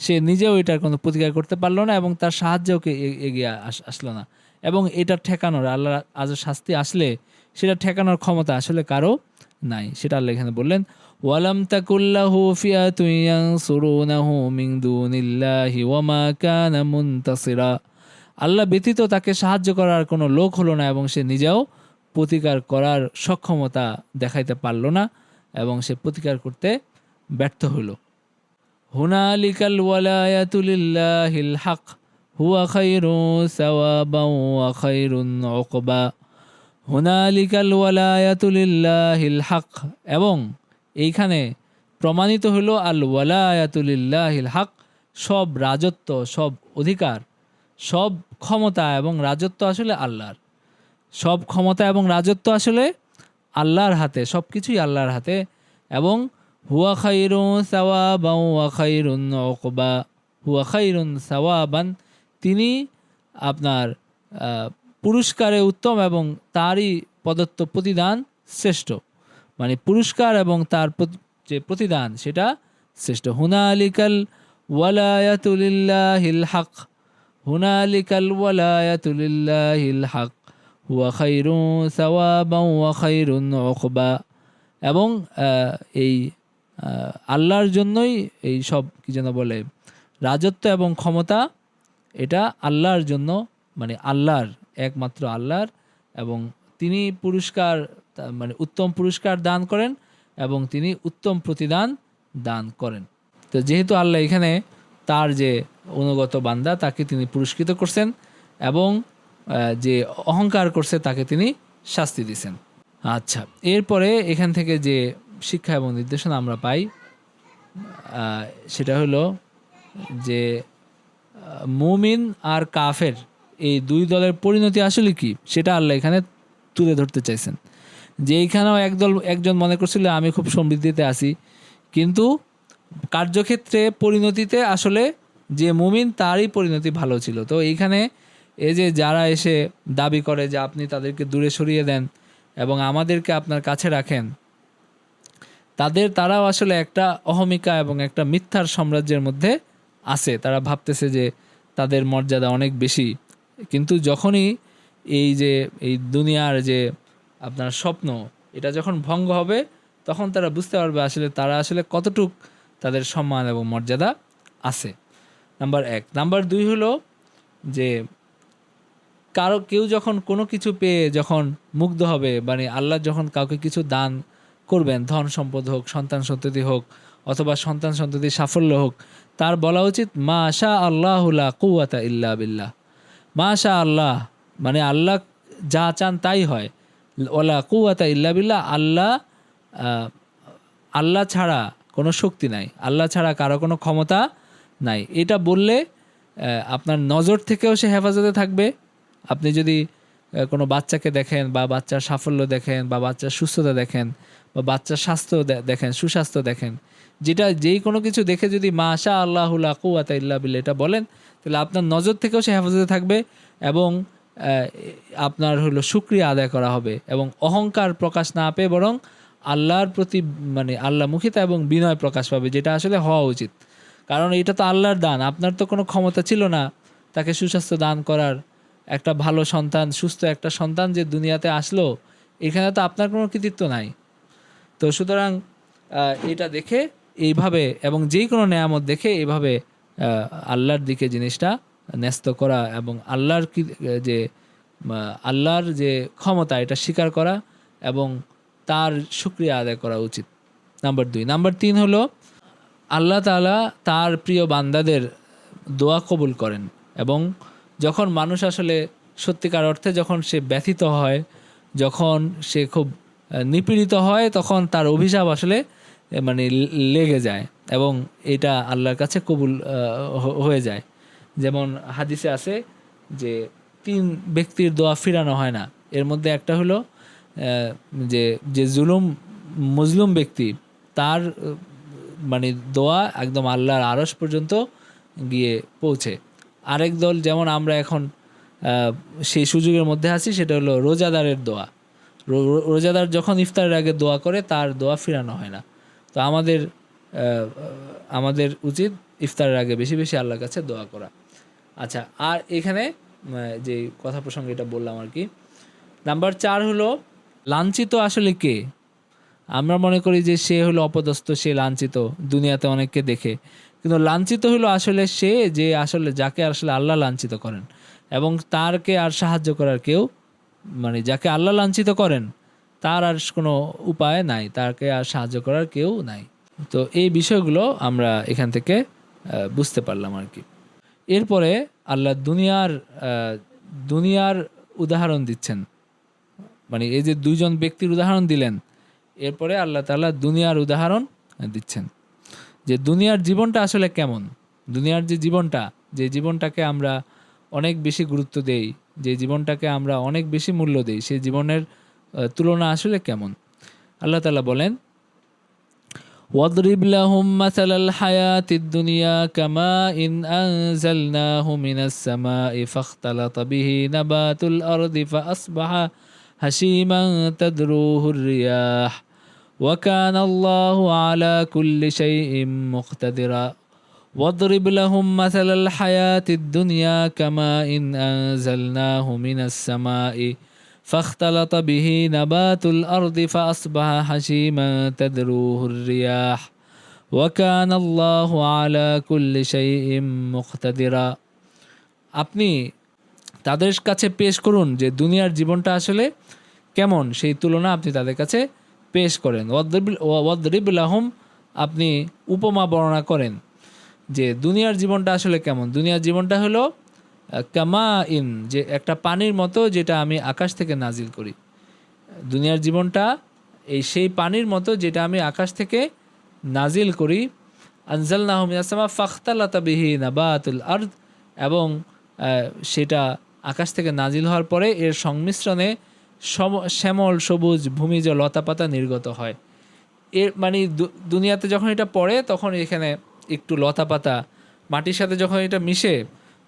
সে নিজেও এটার কোনো প্রতিকার করতে পারলো না এবং তার সাহায্যও এগিয়ে আসলো না। এবং এটা ঠেকানোর, আল্লাহ আজ শাস্তি আসলে সেটা ঠেকানোর ক্ষমতা আসলে কারো নাই, সেটা আল্লাহ এখানে বললেন। ওয়ালাম তাকুল্লাহু ফিয়াতুন ইয়ানসুরুনাহু মিন দুনিল্লাহি ওয়া মা কানা মুনতাসিরা। আল্লাহ ব্যতীত তাকে সাহায্য করার কোনো লোক হলো না এবং সে নিজেও প্রতিকার করার সক্ষমতা দেখাইতে পারল না এবং সে প্রতিকার করতে ব্যর্থ হলো। হুনালিকাল ওয়ালায়াতু লিল্লাহিল হক হুয়া খায়রুন সাওয়াবান ওয়া খায়রুন উকবা। হুনালিকাল ওয়ালায়াতু লিল্লাহিল হক, এবং এইখানে প্রমাণিত হলো আল ওয়ালায়াতু লিল্লাহিল হক, সব রাজত্ব, সব অধিকার, সব ক্ষমতা এবং রাজত্ব আসলে আল্লাহর। সব ক্ষমতা এবং রাজত্ব আসলে আল্লাহর হাতে, সব কিছুই আল্লাহর হাতে। এবং হুয়া খায়রুন সাওয়াবান ওয়া খায়রুন উকবা, হুয়া খায়রুন সাওয়াবান, তিনি আপনার পুরস্কারে উত্তম এবং তারই প্রদত্ত প্রতিদান শ্রেষ্ঠ। মানে পুরস্কার এবং তার যে প্রতিদান সেটা শ্রেষ্ঠ। হুনালিকাল ওয়ালায়াতু লিল্লাহিল হক, হুনালিকাল ওয়ালায়াতু লিল্লাহিল হক হুয়া খায়রুন সাওয়াবান ওয়া খায়রুন উকবা। এবং এই আল্লাহর জন্যই এই সব কি যেন বলে রাজত্ব এবং ক্ষমতা, এটা আল্লাহর জন্য, মানে আল্লাহর, একমাত্র আল্লাহর। এবং তিনি পুরস্কার, মানে উত্তম পুরস্কার দান করেন এবং তিনি উত্তম প্রতিদান দান করেন। তো যেহেতু আল্লাহ এখানে তার যে অনুগত বান্দা তাকে তিনি পুরস্কৃত করছেন এবং যে অহংকার করছে তাকে তিনি শাস্তি দিয়েছেন। আচ্ছা, এরপরে এখান থেকে যে শিক্ষা এবং নির্দেশনা আমরা পাই সেটা হলো যে মুমিন আর কাফের এই দুই দলের পরিণতি আসলে কি সেটা আল্লাহ এখানে তুলে ধরতে চাইছেন। যে এইখানেও একজন মনে করছিল আমি খুব সমৃদ্ধিতে আছি, কিন্তু কার্যক্ষেত্রে পরিণতিতে আসলে যে মুমিন তারই পরিণতি ভালো ছিল। তো এইখানে এই যে যারা এসে দাবি করে যে আপনি তাদেরকে দূরে সরিয়ে দেন এবং আমাদেরকে আপনার কাছে রাখেন, তারাও আসলে একটা অহমিকা এবং একটা মিথ্যার সাম্রাজ্যের মধ্যে আছে। তারা ভাবতেছে যে তাদের মর্যাদা অনেক বেশি, কিন্তু যখনই এই দুনিয়ার যে আপনার স্বপ্ন এটা যখন ভঙ্গ হবে তখন তারা বুঝতে পারবে আসলে তারা আসলে কতটুক তাদের সম্মান এবং মর্যাদা আছে। নাম্বার 1। নাম্বার 2 হলো যে কেউ যখন কোনো কিছু পেয়ে যখন মুগ্ধ হবে, মানে আল্লাহ যখন কাউকে কিছু দান করবেন, ধন সম্পদ হোক, সন্তান সন্ততি হোক, অথবা সন্তান সন্ততির সাফল্য হোক, তার বলা উচিত মা শা আল্লাহু লা কুওয়াতা ইল্লা বিল্লাহ। মা শা আল্লাহ, মানে আল্লাহ যা চান তাই হয়। ওয়ালা কুওয়াতা ইল্লা বিল্লাহ, আল্লাহ ছাড়া কোনো শক্তি নাই, আল্লাহ ছাড়া কারো কোনো ক্ষমতা নাই। এটা বললে আপনার নজর থেকেও সে হেফাজতে থাকবে। আপনি যদি কোনো বাচ্চাকে দেখেন বা বাচ্চার সাফল্য দেখেন বা বাচ্চার সুস্থতা দেখেন বা বাচ্চার স্বাস্থ্য দেখেন, সুস্বাস্থ্য দেখেন, যেই কোনো কিছু দেখে যদি মা শা আল্লাহু লা কুওয়াতা ইল্লা বিল্লাহ এটা বলেন, তাহলে আপনার নজর থেকেও সে হেফাজতে থাকবে এবং আপনার হলো শুকরিয়া আদায় করা হবে এবং অহংকার প্রকাশ না পেয়ে বরং আল্লাহর প্রতি, মানে আল্লাহমুখিতা এবং বিনয় প্রকাশ পাবে, যেটা আসলে হওয়া উচিত। কারণ এটা তো আল্লাহর দান, আপনার তো কোনো ক্ষমতা ছিল না তাকে সুস্বাস্থ্য দান করার। একটা ভালো সন্তান, সুস্থ একটা সন্তান যে দুনিয়াতে আসলো, এখানে তো আপনার কোনো কৃতিত্ব নাই। তো সুতরাং এটা দেখে এইভাবে এবং যেই কোনো নেয়ামত দেখে এইভাবে আল্লাহর দিকে জিনিসটা ন্যস্ত করা এবং আল্লাহর যে ক্ষমতা এটা স্বীকার করা এবং তার শুকরিয়া আদায় করা উচিত। নাম্বার 2। নাম্বার 3 হলো আল্লাহ তাআলা তার প্রিয় বান্দাদের দোয়া কবুল করেন এবং যখন মানুষ আসলে সত্যিকার অর্থে যখন সে ব্যথিত হয়, যখন সে খুব নিপীড়িত হয়, তখন তার অভিশাপ আসলে মানে লেগে যায় এবং এটা আল্লাহর কাছে কবুল হয়ে যায়। যেমন হাদিসে আছে যে 3 ব্যক্তির দোয়া ফিরানো হয় না। এর মধ্যে একটা হলো যে মজলুম ব্যক্তি, তার মানে দোয়া একদম আল্লাহর আরশ পর্যন্ত গিয়ে পৌঁছে। আরেক দল, যেমন আমরা এখন সেই সুযোগের মধ্যে আছি, সেটা হলো রোজাদারের দোয়া। রোজাদার যখন ইফতারের আগে দোয়া করে তার দোয়া ফিরানো হয় না। তো আমাদের উচিত ইফতারের আগে বেশি বেশি আল্লাহর কাছে দোয়া করা। আচ্ছা, আর এখানে যে কথা প্রসঙ্গে এটা বললাম আর কি, নাম্বার 4 হলো লাঞ্ছিত আসলে কে? আমরা মনে করি যে সে হলো অপদস্থ, সে লাঞ্ছিত দুনিয়াতে অনেককে দেখে, কিন্তু লাঞ্ছিত হলো আসলে সে যে আসলে যাকে আসলে আল্লাহ লাঞ্ছিত করেন, এবং তারকে আর সাহায্য করার কেউ, মানে যাকে আল্লাহ লাঞ্ছিত করেন তার আর কোনো উপায় নাই, তাকে আর সাহায্য করার কেউ নাই। তো এই বিষয়গুলো আমরা এখান থেকে বুঝতে পারলাম আর কি। এরপরে আল্লাহ দুনিয়ার উদাহরণ দিচ্ছেন, মানে এই যে দুইজন ব্যক্তির উদাহরণ দিলেন, এরপরে আল্লাহ তাআলা দুনিয়ার উদাহরণ দিচ্ছেন যে দুনিয়ার জীবনটা আসলে কেমন। দুনিয়ার যে জীবনটাকে আমরা অনেক বেশি গুরুত্ব দেই, যে জীবনটাকে আমরা অনেক বেশি মূল্য দেই, সেই জীবনের তুলনা আসলে কেমন। আল্লাহ তাআলা বলেন, واضرب لهم مثل الحياة الدنيا كماء أنزلناه من السماء فاختلط به نبات الأرض فأصبح هشيما تذروه الرياح وكان الله على كل شيء مقتدرا واضرب لهم مثل الحياة الدنيا كماء أنزلناه من السماء فاختلط به نبات الأرض فأصبح حشيما تذروه الرياح وكان الله على كل شيء مقتدرا। আপনি তাদের কাছে পেশ করুন যে দুনিয়ার জীবনটা আসলে কেমন, সেই তুলনা আপনি তাদের কাছে পেশ করেন। ওয়াদরিব লাহুম, আপনি উপমা বর্ণনা করেন যে দুনিয়ার জীবনটা আসলে কেমন। দুনিয়ার জীবনটা হলো কামা ইন, যে একটা পানির মতো যেটা আমি আকাশ থেকে নাজিল করি। দুনিয়ার জীবনটা সেই পানির মতো যেটা আমি আকাশ থেকে নাজিল করি। আনজালনাহু মিনাস সামা ফাখতালাতা বিহি নাবাতুল আরদ, এবং সেটা আকাশ থেকে নাজিল হওয়ার পরে এর সংমিশ্রণে শ্যামল সবুজ ভূমিজ লতাপাতা নির্গত হয়। এর মানে দুনিয়াতে যখন এটা পড়ে তখন এখানে একটু লতাপাতা মাটির সাথে যখন এটা মিশে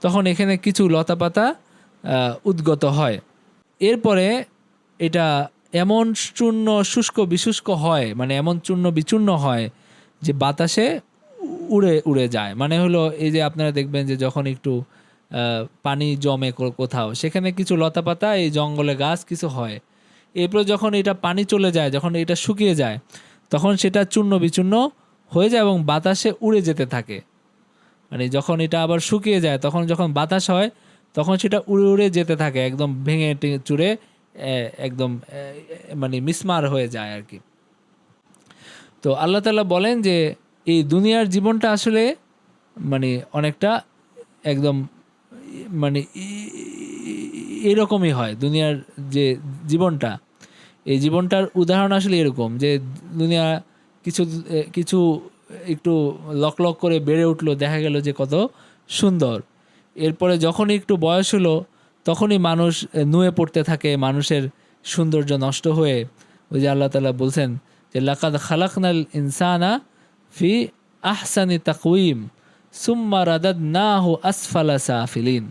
তখন এখানে কিছু লতাপাতা উদ্গত হয়। এরপরে এটা এমন চূর্ণ শুষ্ক বিশুষ্ক হয়, মানে এমন চূর্ণ বিচূর্ণ হয় যে বাতাসে উড়ে যায়। মানে হলো এই যে আপনারা দেখবেন যে যখন একটু পানি জমে কোথাও, সেখানে কিছু লতাপাতা এই জঙ্গলে গাছ কিছু হয়, এরপর যখন এটা পানি চলে যায়, যখন এটা শুকিয়ে যায় তখন সেটা চূর্ণ বিচূর্ণ হয়ে যায় এবং বাতাসে উড়ে যেতে থাকে। মানে যখন এটা আবার শুকিয়ে যায় তখন যখন বাতাস হয় তখন সেটা উড়ে উড়ে যেতে থাকে, একদম ভেঙে চুরে একদম মানে মিসমার হয়ে যায় আর কি। তো আল্লাহ তাআলা বলেন যে এই দুনিয়ার জীবনটা আসলে মানে অনেকটা একদম মানে এরকমই হয়। দুনিয়ার যে জীবনটা, এই জীবনটার উদাহরণ আসলে এরকম যে দুনিয়া কিছু কিছু একটু লক করে বেড়ে উঠলো, দেখা গেল যে কত সুন্দর। এরপরে যখনই একটু বয়স হলো তখনই মানুষ নুয়ে পড়তে থাকে, মানুষের সৌন্দর্য নষ্ট হয়ে। ওই যে আল্লাহ তাআলা বলছেন যে লাকাদ খালাকনাল ইনসানা ফি আহসানি তাকওয়িম সুম্মা রাদাদনাহু আসফালা সাফিলিন,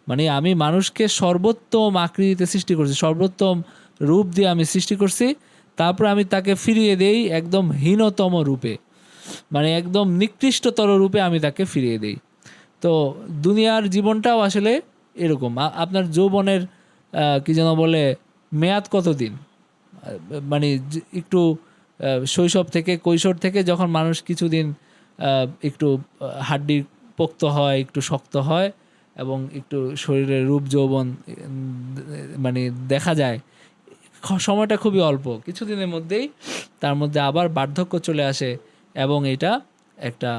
মানে আমি মানুষকে সর্বোত্তম আকৃতিতে সৃষ্টি করছি, সর্বোত্তম রূপ দিয়ে আমি সৃষ্টি করছি, তারপর আমি তাকে ফিরিয়ে দেই একদম হীনতম রূপে, মানে একদম নিকৃষ্টতর রূপে আমি তাকে ফিরিয়ে দেই। তো দুনিয়ার জীবনটাও আসলে এরকম। আপনার যৌবনের কি যেন বলে মেয়াদ কতদিন, মানে একটু শৈশব থেকে কৈশোর থেকে যখন মানুষ কিছুদিন একটু হাড্ডি পোক্ত হয়, একটু শক্ত হয় এবং একটু শরীরের রূপ যৌবন মানে দেখা যায়, সময়টা খুবই অল্প, কিছুদিনের মধ্যেই তার মধ্যে আবার বার্ধক্য চলে আসে এবং এটা একটা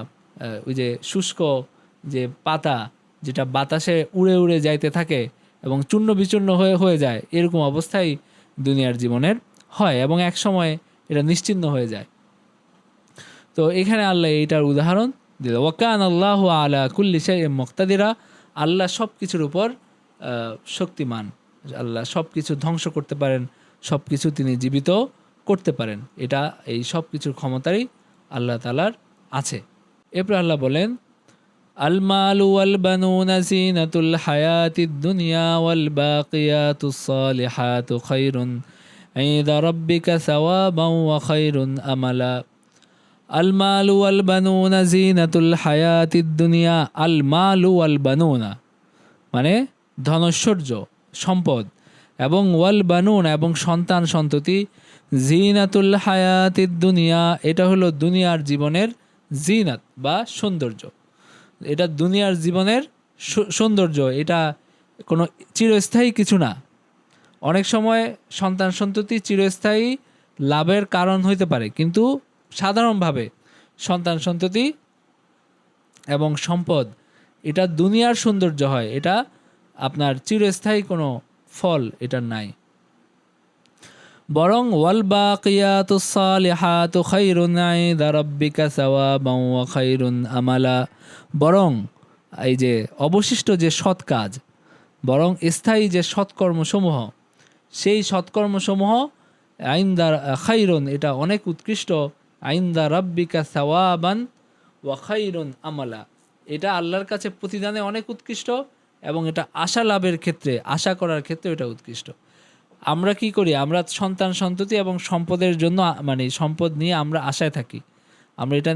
ওই যে শুষ্ক যে পাতা যেটা বাতাসে উড়ে উড়ে যাইতে থাকে এবং চূর্ণ বিচূর্ণ হয়ে যায়, এরকম অবস্থায় দুনিয়ার জীবনের হয় এবং এক সময় এটা নিশ্চিহ্ন হয়ে যায়। তো এখানে আল্লাহ এইটার উদাহরণ দিল, ওয়াকান আল্লাহু আলা কুল্লি শাইইন মুকতাদিরা, আল্লাহ সব কিছুর উপর শক্তিমান, আল্লাহ সব কিছু ধ্বংস করতে পারেন, সব কিছু তিনি জীবিত করতে পারেন, এটা এই সব কিছুর ক্ষমতাই আল্লাহ তাআলার আছে। এরপর আল্লাহ বলেন, আল মালু ওয়াল বানুনা জিনাতুল হায়াতিদ দুনিয়া ওয়াল বাকিয়াতুস সালিহাতু খায়রুন ইনদা রাব্বিকা সাওয়াবান ওয়া খায়রুন আমালা আল মালু ওয়াল বানুনা জিনাতুল হায়াতিদ দুনিয়া। আল মালু ওয়াল বানুনা মানে ধনৈশ্বর্য, সম্পদ, এবং ওয়াল বানুন এবং সন্তান সন্ততি, জিনাতুল হায়াতিদ দুনিয়া এটা হলো দুনিয়ার জীবনের জিনাত বা সৌন্দর্য। এটা দুনিয়ার জীবনের সৌন্দর্য, এটা কোনো চিরস্থায়ী কিছু না। অনেক সময় সন্তান সন্ততি চিরস্থায়ী লাভের কারণ হইতে পারে, কিন্তু সাধারণভাবে সন্তান সন্ততি এবং সম্পদ এটা দুনিয়ার সৌন্দর্য হয়, এটা আপনার চিরস্থায়ী কোনো ফল এটার নাই। বরং ওয়াল বাকিয়াতুস সালিহাতু খায়রুন ইনদা রাব্বিকা সাওয়াবান ওয়া খায়রুন আমালা। বরং এই যে অবশিষ্ট যে সৎ কাজ, বরং স্থায়ী যে সৎকর্মসমূহ, সেই সৎকর্মসমূহ ইনদা খায়রুন এটা অনেক উৎকৃষ্ট, ইনদা রাব্বিকা সাওয়াবান ওয়া খায়রুন আমালা এটা আল্লাহর কাছে প্রতিদানে অনেক উৎকৃষ্ট, এবং এটা আশা লাভের ক্ষেত্রে, আশা করার ক্ষেত্রে এটা উৎকৃষ্ট। আমরা কি করি? আমরা সন্তান সন্ততি এবং সম্পদের জন্য মানে সম্পদ নিয়ে আমরা আশায় থাকি। আমরা এটা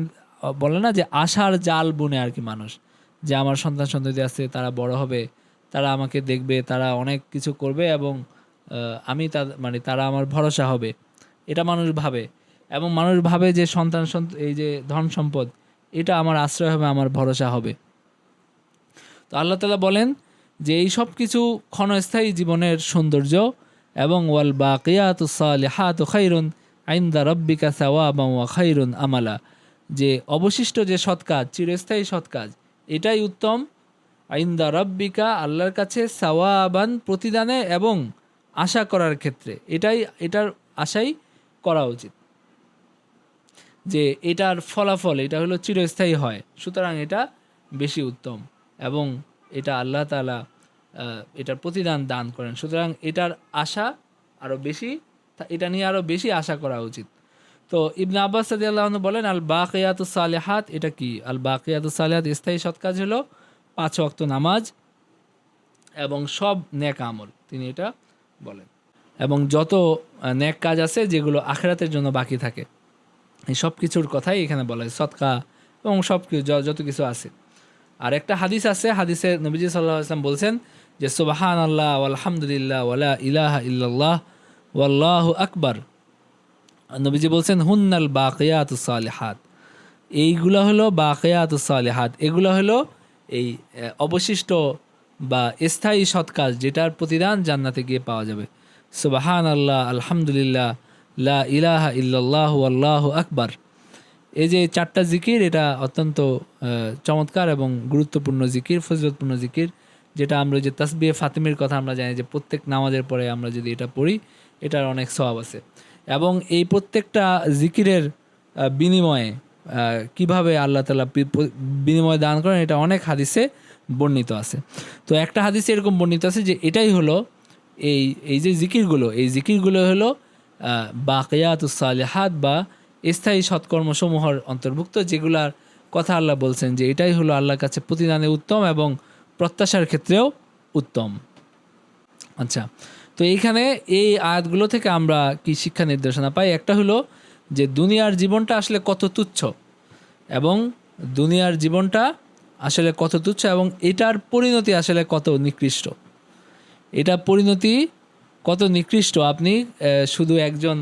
বলে না যে আশার জাল বুনে আর কি মানুষ, যে আমার সন্তান সন্ততি আছে, তারা বড় হবে, তারা আমাকে দেখবে, তারা অনেক কিছু করবে, এবং আমি মানে তারা আমার ভরসা হবে, এটা মানুষ ভাবে। এবং মানুষ ভাবে যে সন্তান এই যে ধন সম্পদ এটা আমার আশ্রয় হবে, আমার ভরসা হবে। তো আল্লাহ তাআলা বলেন যে এই সব কিছু ক্ষণস্থায়ী জীবনের সৌন্দর্য, এবং ওয়াল বাকিয়াতুস সালিহাতু খায়রুন ইনদা রাব্বিকা সাওয়াবান ওয়া খায়রুন আমালা যে অবশিষ্ট যে সৎ কাজ, চিরস্থায়ী সৎ কাজ, এটাই উত্তম ইনদা রাব্বিকা আল্লাহর কাছে সাওয়াবান প্রতিদানে এবং আশা করার ক্ষেত্রে এটার আশাই করা উচিত, যে এটার ফলাফল এটা হলো চিরস্থায়ী হয়, সুতরাং এটা বেশি উত্তম, এবং এটা আল্লাহ তাআলা এটার প্রতিদান দান করেন, সুতরাং এটার আশা আরও বেশি, এটা নিয়ে আরও বেশি আশা করা উচিত। তো ইবনে আব্বাস রাদিয়াল্লাহু আনহু বলেন আল বাকিয়াতুস সালিহাত এটা কি? আল বাকিয়াতুস সালিহাত স্থায়ী সৎ কাজ হলো 5 ওয়াক্ত নামাজ এবং সব নেক আমল, তিনি এটা বলেন। এবং যত নেক কাজ আছে যেগুলো আখিরাতের জন্য বাকি থাকে, এই সব কিছুর কথাই এখানে বলা হয়, সদকা এবং সব কিছু যত কিছু আছে। আর একটা হাদিস আছে, হাদিসে নবীজি সাল্লাল্লাহু আলাইহি ওয়াসাল্লাম বলছেন যে সুবহানাল্লাহ ওয়ালহামদুলিল্লাহ ওয়ালা ইলাহা ইল্লাল্লাহ ওয়াল্লাহু আকবার। নবীজি বলছেন হুন্নাল বাকিয়াতুস সালিহাত, এইগুলো হলো বাকিয়াতুস সালিহাত, এগুলো হলো এই অবশিষ্ট বা স্থায়ী সৎ কাজ, যেটার প্রতিদান জান্নাতে গিয়ে পাওয়া যাবে। সুবহানাল্লাহ, আলহামদুলিল্লাহ, লা ইলাহা ইল্লাল্লাহ ওয়াল্লাহু আকবার, এই যে 4টা জিকির, এটা অত্যন্ত চমৎকার এবং গুরুত্বপূর্ণ জিকির, ফজিলতপূর্ণ জিকির, যেটা আমরা যে তাসবিহে ফাতিমের কথা আমরা জানি যে প্রত্যেক নামাজের পরে আমরা যদি এটা পড়ি এটার অনেক সওয়াব আছে। এবং এই প্রত্যেকটা জিকিরের বিনিময়ে কিভাবে আল্লাহ তাআলা বিনিময় দান করেন এটা অনেক হাদিসে বর্ণিত আছে। তো একটা হাদিসে এরকম বর্ণিত আছে যে এটাই হলো এই যে জিকিরগুলো, এই জিকিরগুলো হলো বাকিয়াতুস সালিহাত বা স্থায়ী সৎকর্মসমূহের অন্তর্ভুক্ত, যেগুলার কথা আল্লাহ বলছেন যে এটাই হলো আল্লাহর কাছে প্রতিদানে উত্তম এবং প্রত্যাশার ক্ষেত্রেও উত্তম। আচ্ছা, তো এইখানে এই আয়াতগুলো থেকে আমরা কি শিক্ষা নির্দেশনা পাই? একটা হলো যে দুনিয়ার জীবনটা আসলে কত তুচ্ছ, এবং দুনিয়ার জীবনটা আসলে কত তুচ্ছ, এবং এটার পরিণতি আসলে কত নিকৃষ্ট। এটা পরিণতি কত নিকৃষ্ট, আপনি শুধু একজন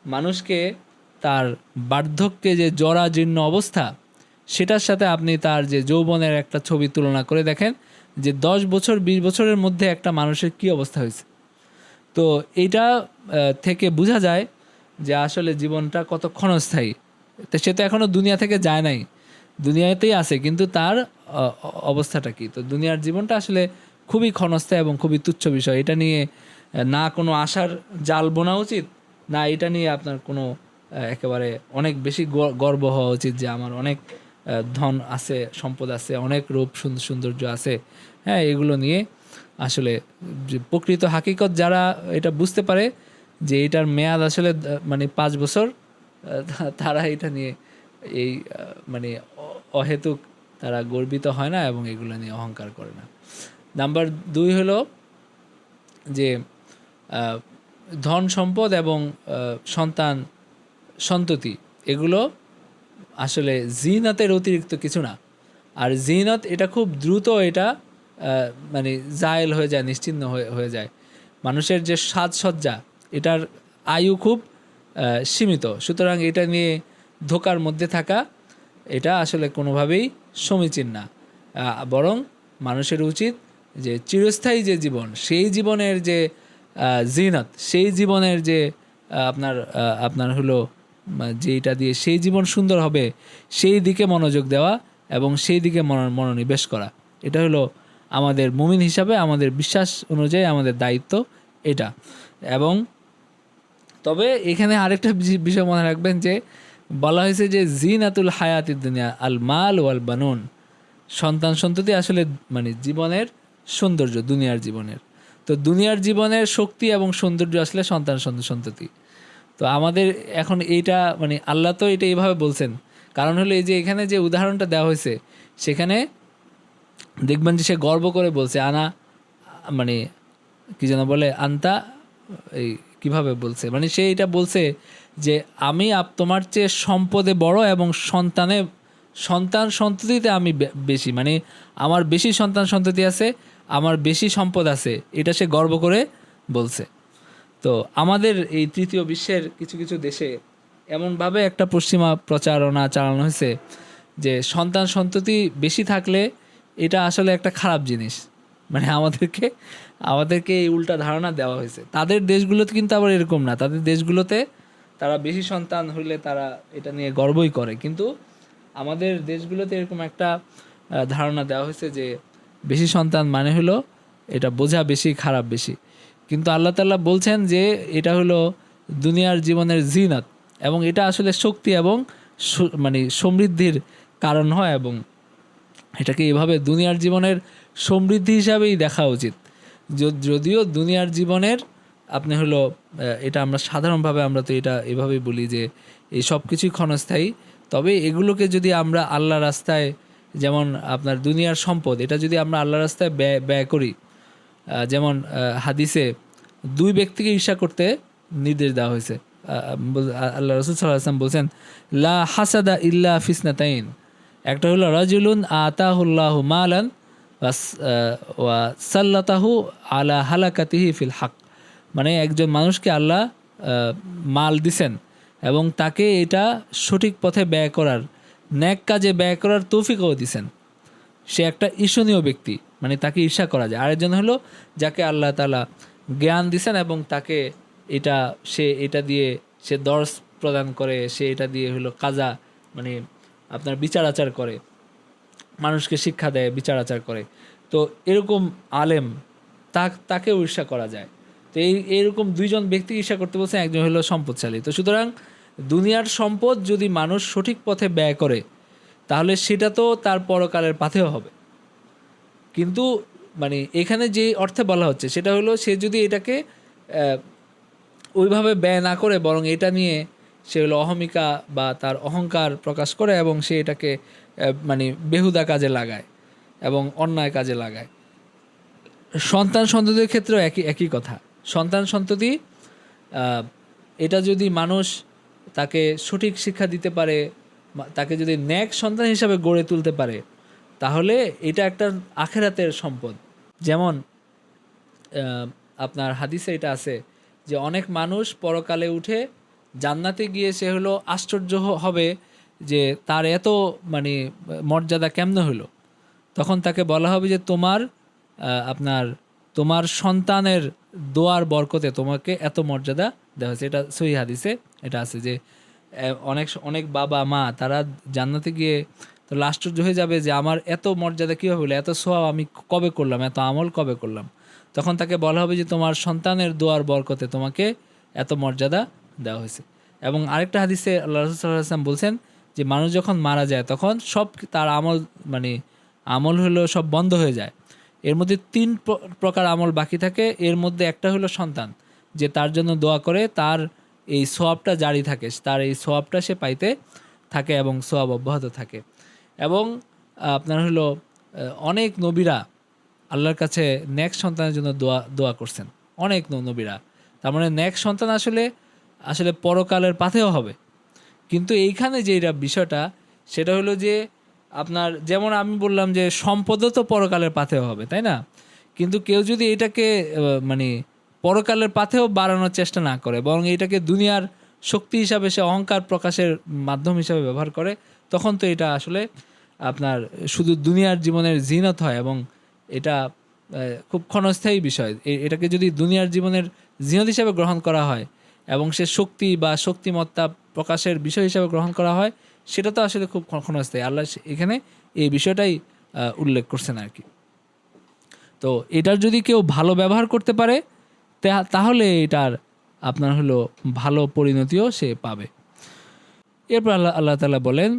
মানুষকে তার বার্ধক্যে যে জরাজীর্ণ অবস্থা, সেটার সাথে আপনি তার যে যৌবনের একটা ছবি তুলনা করে দেখেন যে 10 বছর 20 বছরের মধ্যে একটা মানুষের কী অবস্থা হয়েছে। তো এইটা থেকে বোঝা যায় যে আসলে জীবনটা কত ক্ষণস্থায়ী। তো সে তো এখনও দুনিয়া থেকে যায় নাই, দুনিয়াতেই আছে, কিন্তু তার অবস্থাটা কি? তো দুনিয়ার জীবনটা আসলে খুবই ক্ষণস্থায়ী এবং খুবই তুচ্ছ বিষয়। এটা নিয়ে না কোনো আশার জাল বোনা উচিত, না এটা নিয়ে আপনার কোনো একেবারে অনেক বেশি গর্ব হওয়া উচিত যে আমার অনেক ধন আছে, সম্পদ আছে, অনেক রূপ সৌন্দর্য আছে। হ্যাঁ, এগুলো নিয়ে আসলে প্রকৃত হাকিকত যারা এটা বুঝতে পারে যে এটার মেয়াদ আসলে মানে 5 বছর, তারা এটা নিয়ে এই মানে অহেতুক তারা গর্বিত হয় না এবং এগুলো নিয়ে অহংকার করে না। নাম্বার 2 হলো যে ধন সম্পদ এবং সন্তান সন্ততি এগুলো আসলে জিনাতের অতিরিক্ত কিছু না। আর জিনত এটা খুব দ্রুত এটা মানে জায়েল হয়ে যায়, নিশ্চিহ্ন হয়ে যায়। মানুষের যে সাজসজ্জা এটার আয়ু খুব সীমিত, সুতরাং এটা নিয়ে ধোকার মধ্যে থাকা এটা আসলে কোনোভাবেই সমীচীন না। বরং মানুষের উচিত যে চিরস্থায়ী যে জীবন, সেই জীবনের যে জিনাত, সেই জীবনের যে আপনার আপনার হলো যেটা দিয়ে সেই জীবন সুন্দর হবে সেই দিকে মনোযোগ দেওয়া এবং সেই দিকে মনোনিবেশ করা, এটা হলো আমাদের মুমিন হিসাবে আমাদের বিশ্বাস অনুযায়ী আমাদের দায়িত্ব এটা। এবং তবে এখানে আরেকটা বিষয় মনে রাখবেন যে বলা হয়েছে যে জিনাতুল হায়াতিদ দুনিয়া আল মাল ওয়াল বানুন, সন্তান সন্ততি আসলে মানে জীবনের সৌন্দর্য, দুনিয়ার জীবনের। তো দুনিয়ার জীবনের শক্তি এবং সৌন্দর্য আসলে সন্তান সন্ততি। তো আমাদের এখন এইটা মানে আল্লাহ তো এটা এইভাবে বলছেন, কারণ হলো এই যে এখানে যে উদাহরণটা দেওয়া হয়েছে সেখানে দেখবেন যে সে গর্ব করে বলছে আনা, মানে কি যেন বলে আন্তা, এই কীভাবে বলছে মানে সে এটা বলছে যে আমি তোমার চেয়ে সম্পদে বড় এবং সন্তান সন্ততিতে আমি বেশি, মানে আমার বেশি সন্তান সন্ততি আছে, আমার বেশি সম্পদ আছে, এটা সে গর্ব করে বলছে। তো আমাদের এই তৃতীয় বিশ্বের কিছু কিছু দেশে এমনভাবে একটা পশ্চিমা প্রচারণা চালানো হয়েছে যে সন্তান সন্ততি বেশি থাকলে এটা আসলে একটা খারাপ জিনিস, মানে আমাদেরকে এই উল্টা ধারণা দেওয়া হয়েছে। তাদের দেশগুলোতে কিন্তু আবার এরকম না, তাদের দেশগুলোতে তারা বেশি সন্তান হইলে তারা এটা নিয়ে গর্বই করে, কিন্তু আমাদের দেশগুলোতে এরকম একটা ধারণা দেওয়া হয়েছে যে বেশি সন্তান মানে হলো এটা বোঝা বেশি, খারাপ বেশি। কিন্তু আল্লাহ তাআলা বলছেন যে এটা হলো দুনিয়ার জীবনের জিনাত এবং এটা আসলে শক্তি এবং মানে সমৃদ্ধির কারণ হয়, এবং এটাকে এভাবে দুনিয়ার জীবনের সমৃদ্ধি হিসাবেই দেখা উচিত। যদিও দুনিয়ার জীবনের আপনি হলো এটা আমরা সাধারণভাবে আমরা তো এটা এভাবেই বলি যে এই সব কিছুই ক্ষণস্থায়ী, তবে এগুলোকে যদি আমরা আল্লাহ রাস্তায়, যেমন আপনার দুনিয়ার সম্পদ, এটা যদি আমরা আল্লাহ রাস্তায় ব্যয় করি, যেমন হাদিসে দুই ব্যক্তিকে ঈর্ষা করতে নির্দেশ দেওয়া হয়েছে। আল্লাহ রাসূল সাল্লাল্লাহু আলাইহি ওয়াসাল্লাম বলছেন লা হাসাদা ইল্লা ফিসনাতাইন, একটা হলো রাজুলুন আতাহুল্লাহু মালান ওয়া সাল্লাতাহু আলা হালাকাতিহি ফিল হক, মানে একজন মানুষকে আল্লাহ মাল দিছেন এবং তাকে এটা সঠিক পথে ব্যয় করার, ন্যাক কাজে ব্যয় করার তৌফিকও দিছেন, সে একটা ঈর্ষণীয় ব্যক্তি, মানে তাকে ঈর্ষা করা যায়। আরেকজন হলো যাকে আল্লাহ তাআলা জ্ঞান দিছেন এবং তাকে এটা দিয়ে সে দর্স প্রদান করে, সে এটা দিয়ে হলো কাজা, মানে আপনার বিচার আচার করে, মানুষকে শিক্ষা দেয়, বিচার আচার করে। তো এরকম আলেম তাকেও ঈর্ষা করা যায়। তো এইরকম দুইজন ব্যক্তি ঈর্ষা করতে বলছেন, একজন হলো সম্পদশালী। তো সুতরাং দুনিয়ার সম্পদ যদি মানুষ সঠিক পথে ব্যয় করে তাহলে সেটা তো তার পরকালের পাথেয় হবে। কিন্তু মানে এখানে যে অর্থে বলা হচ্ছে সেটা হলো সে যদি এটাকে ওইভাবে ব্যয় না করে বরং এটা নিয়ে সে হলো অহমিকা বা তার অহংকার প্রকাশ করে এবং সে এটাকে মানে বেহুদা কাজে লাগায় এবং অন্যায় কাজে লাগায়। সন্তান সন্ততির ক্ষেত্রেও একই কথা। সন্তান সন্ততি এটা যদি মানুষ তাকে সঠিক শিক্ষা দিতে পারে, তাকে যদি ন্যাক সন্তান হিসাবে গড়ে তুলতে পারে, তাহলে এটা একটা আখেরাতের সম্পদ। যেমন আপনার হাদিসে এটা আছে যে অনেক মানুষ পরকালে উঠে জান্নাতে গিয়ে সে হলো আশ্চর্য হবে যে তার এত মানে মর্যাদা কেমনে হলো। তখন তাকে বলা হবে যে তোমার সন্তানের দোয়ার বরকতে তোমাকে এত মর্যাদা দেওয়া হয়েছে। এটা সহিহ হাদিসে এটা আছে যে অনেক বাবা মা তারা জান্নাতে গিয়ে তো আশ্চর্য হয়ে যাবে যে আমার এত মর্যাদা কীভাবে হলো, এত সওয়াব আমি কবে করলাম, এত আমল কবে করলাম। তখন তাকে বলা হবে যে তোমার সন্তানের দোয়ার বরকতে তোমাকে এত মর্যাদা দেওয়া হয়েছে। এবং আরেকটা হাদিসে আল্লাহ রাসূল সাল্লাল্লাহু আলাইহি ওয়াসাল্লাম বলছেন যে মানুষ যখন মারা যায় তখন সব তার আমল হলো সব বন্ধ হয়ে যায়। এর মধ্যে 3 প্রকার আমল বাকি থাকে। এর মধ্যে একটা হলো সন্তান, যে তার জন্য দোয়া করে তার এই সওয়াবটা জারি থাকে, তার এই সওয়াবটা সে পাইতে থাকে এবং সওয়াব অব্যাহত থাকে। এবং আপনার হলো অনেক নবীরা আল্লাহর কাছে নেক্সট সন্তানের জন্য দোয়া করছেন, অনেক নবীরা। তার মানে নেক্সট সন্তান আসলে পরকালের পাথেও হবে। কিন্তু এইখানে যে এটা বিষয়টা, সেটা হলো যে আপনার, যেমন আমি বললাম যে সম্পদও তো পরকালের পাথেও হবে, তাই না? কিন্তু কেউ যদি এটাকে মানে পরকালের পাথেও বাড়ানোর চেষ্টা না করে, বরং এটাকে দুনিয়ার শক্তি হিসাবে সে অহংকার প্রকাশের মাধ্যম হিসাবে ব্যবহার করে, তখন তো এটা আসলে আপনার শুধু দুনিয়ার জীবনের জিনত হয়, এবং এটা খুব ক্ষণস্থায়ী বিষয়। এটাকে যদি দুনিয়ার জীবনের জিনত হিসাবে গ্রহণ করা হয় এবং সে শক্তি বা শক্তিমত্তা প্রকাশের বিষয় হিসাবে গ্রহণ করা হয়, সেটা তো আসলে খুব ক্ষণস্থায়ী। আল্লাহ এখানে এই বিষয়টাই উল্লেখ করছেন আর কি। তো এটার যদি কেউ ভালো ব্যবহার করতে পারে তাহলে এটার আপনার হলো ভালো পরিণতিও সে পাবে। এরপর আল্লাহ তাআলা বলেন,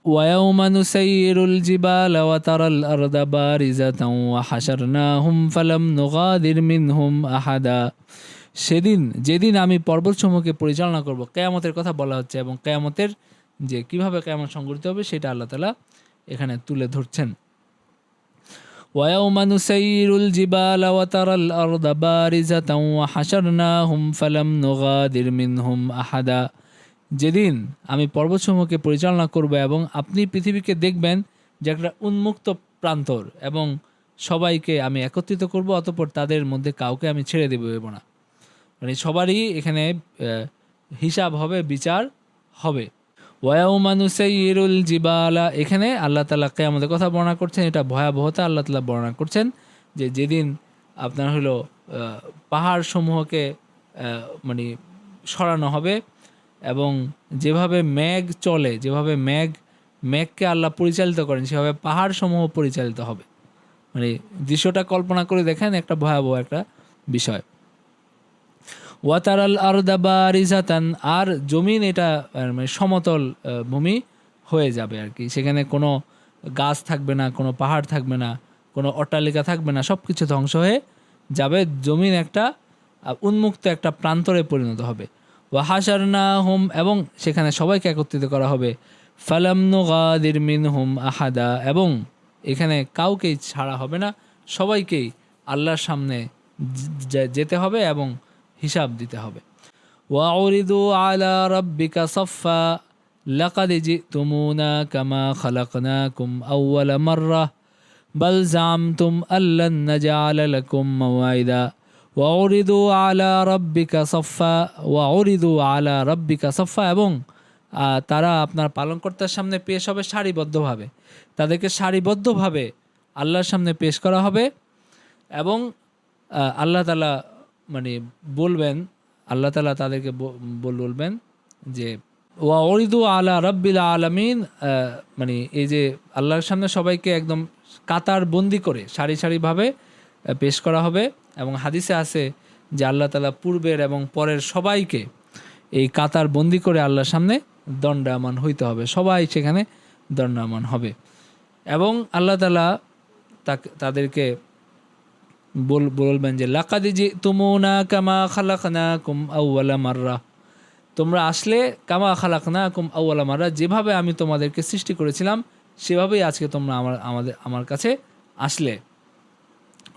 وَيَوْمَ نُسَيِّرُ الْجِبَالَ وَتَرَى الْأَرْضَ بَارِزَةً وَحَشَرْنَاهُمْ فَلَمْ نُغَادِرْ مِنْهُمْ أَحَدًا। যেদিন আমি পর্বতসমূহকে পরিচালনা করব, কিয়ামতের কথা বলা হচ্ছে, এবং কিয়ামতের যে কিভাবে কিয়ামত সংঘটিত হবে সেটা আল্লাহ তাআলা এখানে তুলে ধরছেন। وَيَوْمَ نُسَيِّرُ الْجِبَالَ وَتَرَى الْأَرْضَ بَارِزَةً وَحَشَرْنَاهُمْ فَلَمْ نُغَادِرْ مِنْهُمْ أَحَدًا। যেদিন আমি পর্বতসমূহকে পরিচালনা করব এবং আপনি পৃথিবীকে দেখবেন যে একটা উন্মুক্ত প্রান্তর, এবং সবাইকে আমি একত্রিত করব, অতঃপর তাদের মধ্যে কাউকে আমি ছেড়ে দেব না। মানে সবারই এখানে হিসাব হবে, বিচার হবে। ওয়ায়াউমা নুসাইয়িরুল জিবালা, এখানে আল্লাহ তাআলা কিয়ামতের কথা বর্ণনা করছেন। এটা ভয়াবহতা আল্লাহ তাআলা বর্ণনা করছেন যে যেদিন আপনার হলো পাহাড় সমূহকে মানে সরানো হবে, এবং যেভাবে মেঘ চলে, যেভাবে মেঘকে আল্লাহ পরিচালিত করেন, সেভাবে পাহাড় সমূহ পরিচালিত হবে। মানে দৃশ্যটা কল্পনা করে দেখেন, একটা ভয়াবহ একটা বিষয়। ওয়াতারাল আরদা বারিজাতান, আর জমিন এটা মানে সমতল ভূমি হয়ে যাবে আর কি। সেখানে কোনো গাছ থাকবে না, কোনো পাহাড় থাকবে না, কোনো অট্টালিকা থাকবে না, সব কিছু ধ্বংস হয়ে যাবে। জমিন একটা উন্মুক্ত একটা প্রান্তরে পরিণত হবে। ওয়াহাশারনাহুম, এবং সেখানে সবাইকে একত্রিত করা হবে। ফালাম নুগাদির মিনহুম আহাদা, এবং এখানে কাউকেই ছাড়া হবে না, সবাইকেই আল্লাহর সামনে যেতে হবে এবং হিসাব দিতে হবে। ওয়াউরিদু আলা রাব্বিকা সাফফা লাকাদ জিতুমুনা কামা খালাকনাকুম আউওয়ালা মাররা বাল জামতুম আল্লান নাজআলা লাকুম মাওয়াইদা ওয়াউরিদু আলা রাব্বিকা সাফফা ওয়াউরিদু আলা রাব্বিকা সাফফা, এবং তারা আপনার পালনকর্তার সামনে পেশ হবে সারিবদ্ধভাবে। তাদেরকে সারিবদ্ধভাবে আল্লাহর সামনে পেশ করা হবে, এবং আল্লাহ তাআলা মানে বলবেন, আল্লাহ তাআলা তাদেরকে বলবেন যে ওয়াউরিদু আলা রাব্বিল আলামিন, মানে এই যে আল্লাহর সামনে সবাইকে একদম কাতার বন্দি করে সারি সারিভাবে পেশ করা হবে। এবং হাদিসে আছে যে আল্লাহ তাআলা পূর্বের এবং পরের সবাইকে এই কাতার বন্দি করে আল্লাহর সামনে দণ্ডায়মান হইতে হবে, সবাই সেখানে দণ্ডায়মান হবে। এবং আল্লাহ তাআলা তাদেরকে বলবেন যে লাকাদ জিতুমুনা কামা খালাকনাকুম আউওয়ালা মাররা, তোমরা আসলে কামা খালাকনাকুম আউওয়ালা মাররা, যেভাবে আমি তোমাদেরকে সৃষ্টি করেছিলাম সেভাবেই আজকে তোমরা আমার কাছে আসলে।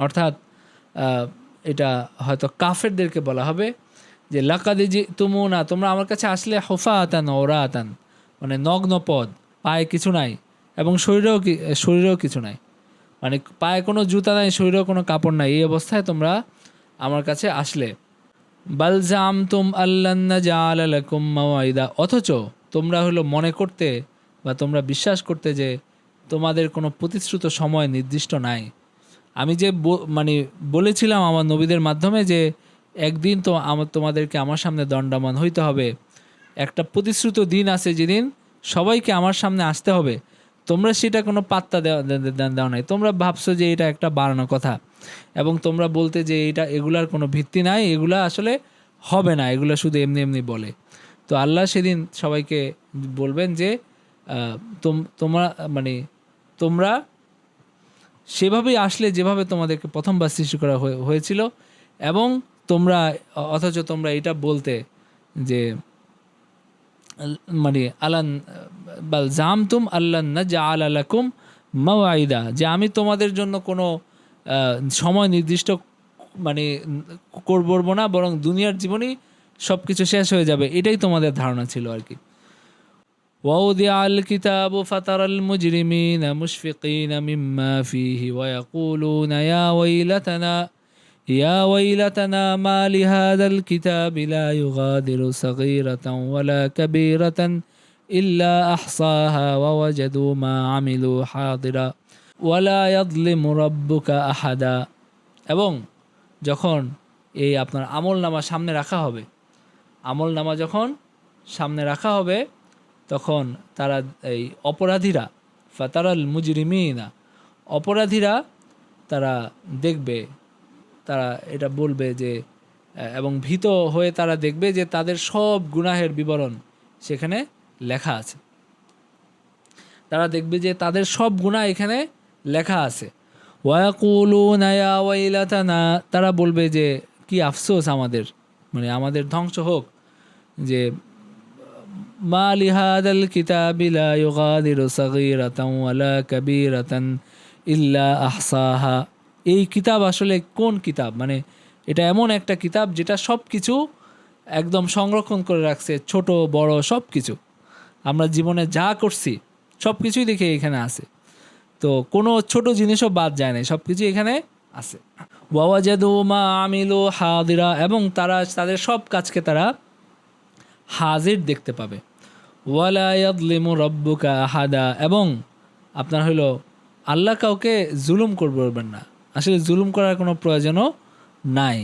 অর্থাৎ এটা হয়তো কাফেরদেরকে বলা হবে যে লাকাদ জিতুমুনা, তোমরা আমার কাছে আসলে হুফাতান ওরাতান, মানে নগ্ন পদ, পায়ে কিছু নাই এবং শরীরেও কিছু নাই, মানে পায়ে কোনো জুতা নাই, শরীরেও কোনো কাপড় নাই, এই অবস্থায় তোমরা আমার কাছে আসলে। বাল জামতুম আল্লান নাজআলা লাকুম মাওয়াইদা, অথচ তোমরা হলো মনে করতে বা তোমরা বিশ্বাস করতে যে তোমাদের কোনো প্রতিশ্রুত সময় নির্দিষ্ট নাই। আমি যে মানে বলেছিলাম আমার নবীদের মাধ্যমে যে একদিন তো তোমাদেরকে আমার সামনে দণ্ডায়মান হইতে হবে, একটা প্রতিশ্রুত দিন আছে যেদিন সবাইকে আমার সামনে আসতে হবে, তোমরা সেটা কোনো পাত্তা দেওয়া নাই। তোমরা ভাবছো যে এটা একটা বানানো কথা, এবং তোমরা বলতে যে এগুলার কোনো ভিত্তি নাই, এগুলা আসলে হবে না, এগুলা শুধু এমনি এমনি বলে। তো আল্লাহ সেদিন সবাইকে বলবেন যে তোমরা সেভাবেই আসলে যেভাবে তোমাদেরকে প্রথমবার সৃষ্টি করা হয়েছিল, এবং অথচ তোমরা এটা বলতে যে মানে আলান বাল জামতুম আল্লান নাজআলা লাকুম মাওয়াইদা, যে আমি তোমাদের জন্য কোনো সময় নির্দিষ্ট মানে করব না, বরং দুনিয়ার জীবনেই সব কিছু শেষ হয়ে যাবে, এটাই তোমাদের ধারণা ছিল আর কি। ووضع الكتاب فترى المجرمين مشفقين مما فيه ويقولون يا ويلتنا ما لهذا الكتاب لا يغادر صغيرة ولا كبيرة إلا أحصاها ووجدوا ما عملوا حاضرا ولا يظلم ربك أحدا। এবং যখন এই আপনার আমলনামা সামনে রাখা হবে, আমলনামা যখন সামনে রাখা হবে তখন তারা এই অপরাধীরা, ফাতারাল মুজরিমিনা, অপরাধীরা তারা দেখবে, তারা এটা বলবে যে, এবং ভীত হয়ে তারা দেখবে যে তাদের সব গুনাহের বিবরণ সেখানে লেখা আছে। তারা দেখবে যে তাদের সব গুনাহ এখানে লেখা আছে। ওয়ায়াকুলুনা ইয়া ওয়াইলাতানা, তারা বলবে যে কি আফসোস আমাদের, মানে আমাদের ধ্বংস হোক, যে মা লিহাদাল কিতাবি লা ইউগাদিরু সাগীরাতান ওয়ালা কাবীরাতান ইল্লা আহসাহা। এই কিতাব আসলে কোন কিতাব, মানে এটা এমন একটা কিতাব যেটা সব কিছু একদম সংরক্ষণ করে রাখছে, ছোট বড় সব কিছু, আমরা জীবনে যা করছি সব কিছুই দেখে এখানে আছে, তো কোনো ছোট জিনিসও বাদ যায় না, সব কিছু এখানে আছে। ওয়াওয়াজাদু মা আমিলু হাদিরা, এবং তারা তাদের সব কাজকে তারা হাজির দেখতে পাবে। ওয়ালা ইয়াযলিমু রাব্বুকা আহাদা, এবং আপনার হলো আল্লাহ কাউকে জুলুম করবেন না, আসলে জুলুম করার কোনো প্রয়োজনও নাই।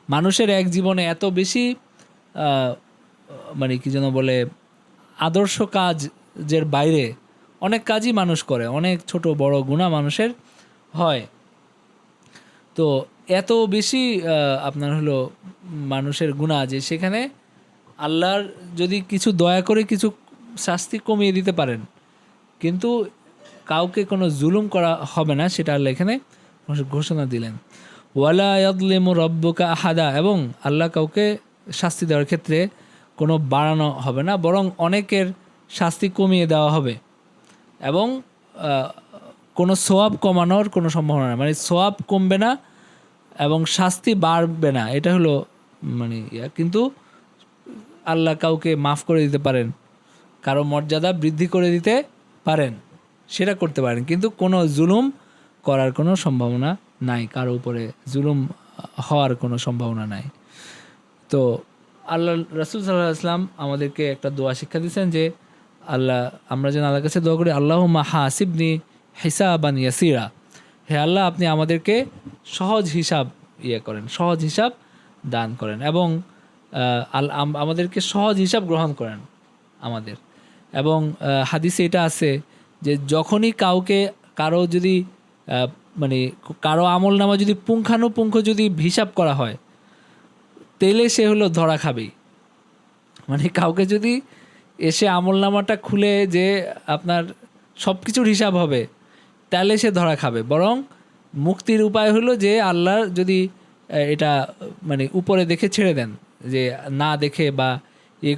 মানুষের এক জীবনে এত বেশি মানে কি যেন বলে আদর্শ কাজের বাইরে অনেক কাজই মানুষ করে, অনেক ছোট বড় গুনাহ মানুষের হয়। তো এত বেশি আপনার হলো মানুষের গুনাহ যে সেখানে আল্লাহর যদি কিছু দয়া করে কিছু শাস্তি কমিয়ে দিতে পারেন, কিন্তু কাউকে কোনো জুলুম করা হবে না, সেটা আল্লাহ এখানে ঘোষণা দিলেন। ওয়ালা ইয়াযলিমু রাব্বুকা আহাদা, এবং আল্লাহ কাউকে শাস্তি দেওয়ার ক্ষেত্রে কোনো বাড়ানো হবে না, বরং অনেকের শাস্তি কমিয়ে দেওয়া হবে, এবং কোনো সোয়াব কমানোর কোনো সম্ভাবনা নেই, মানে সোয়াব কমবে না এবং শাস্তি বাড়বে না, এটা হলো মানে কিন্তু আল্লাহ কাউকে মাফ করে দিতে পারেন, কারো মর্যাদা বৃদ্ধি করে দিতে পারেন, সেটা করতে পারেন, কিন্তু কোনো জুলুম করার কোনো সম্ভাবনা নাই, কারো উপরে জুলুম হওয়ার কোনো সম্ভাবনা নাই। তো আল্লাহ রাসূল সাল্লাল্লাহু আলাইহি ওয়াসাল্লাম আমাদেরকে একটা দোয়া শিক্ষা দিয়েছেন যে আল্লাহ, আমরা যেন আল্লাহর কাছে দোয়া করি, আল্লাহুম্মা হাসিবনি হিসাবান ইয়াসিরা, হে আল্লাহ আপনি আমাদেরকে সহজ হিসাব করেন, সহজ হিসাব দান করেন, এবং আমাদেরকে সহজ হিসাব গ্রহণ করেন আমাদের। এবং হাদিসে এটা আছে যে যখনই কারো যদি মানে কারো আমল নামা যদি পুঙ্খানুপুঙ্খ যদি হিসাব করা হয়, তাহলে সে হলো ধরা খাবেই। মানে কাউকে যদি এসে আমল নামাটা খুলে যে আপনার সব কিছুর হিসাব হবে, তাহলে সে ধরা খাবে। বরং মুক্তির উপায় হলো যে আল্লাহর যদি এটা মানে উপরে দেখে ছেড়ে দেন, যে না দেখে বা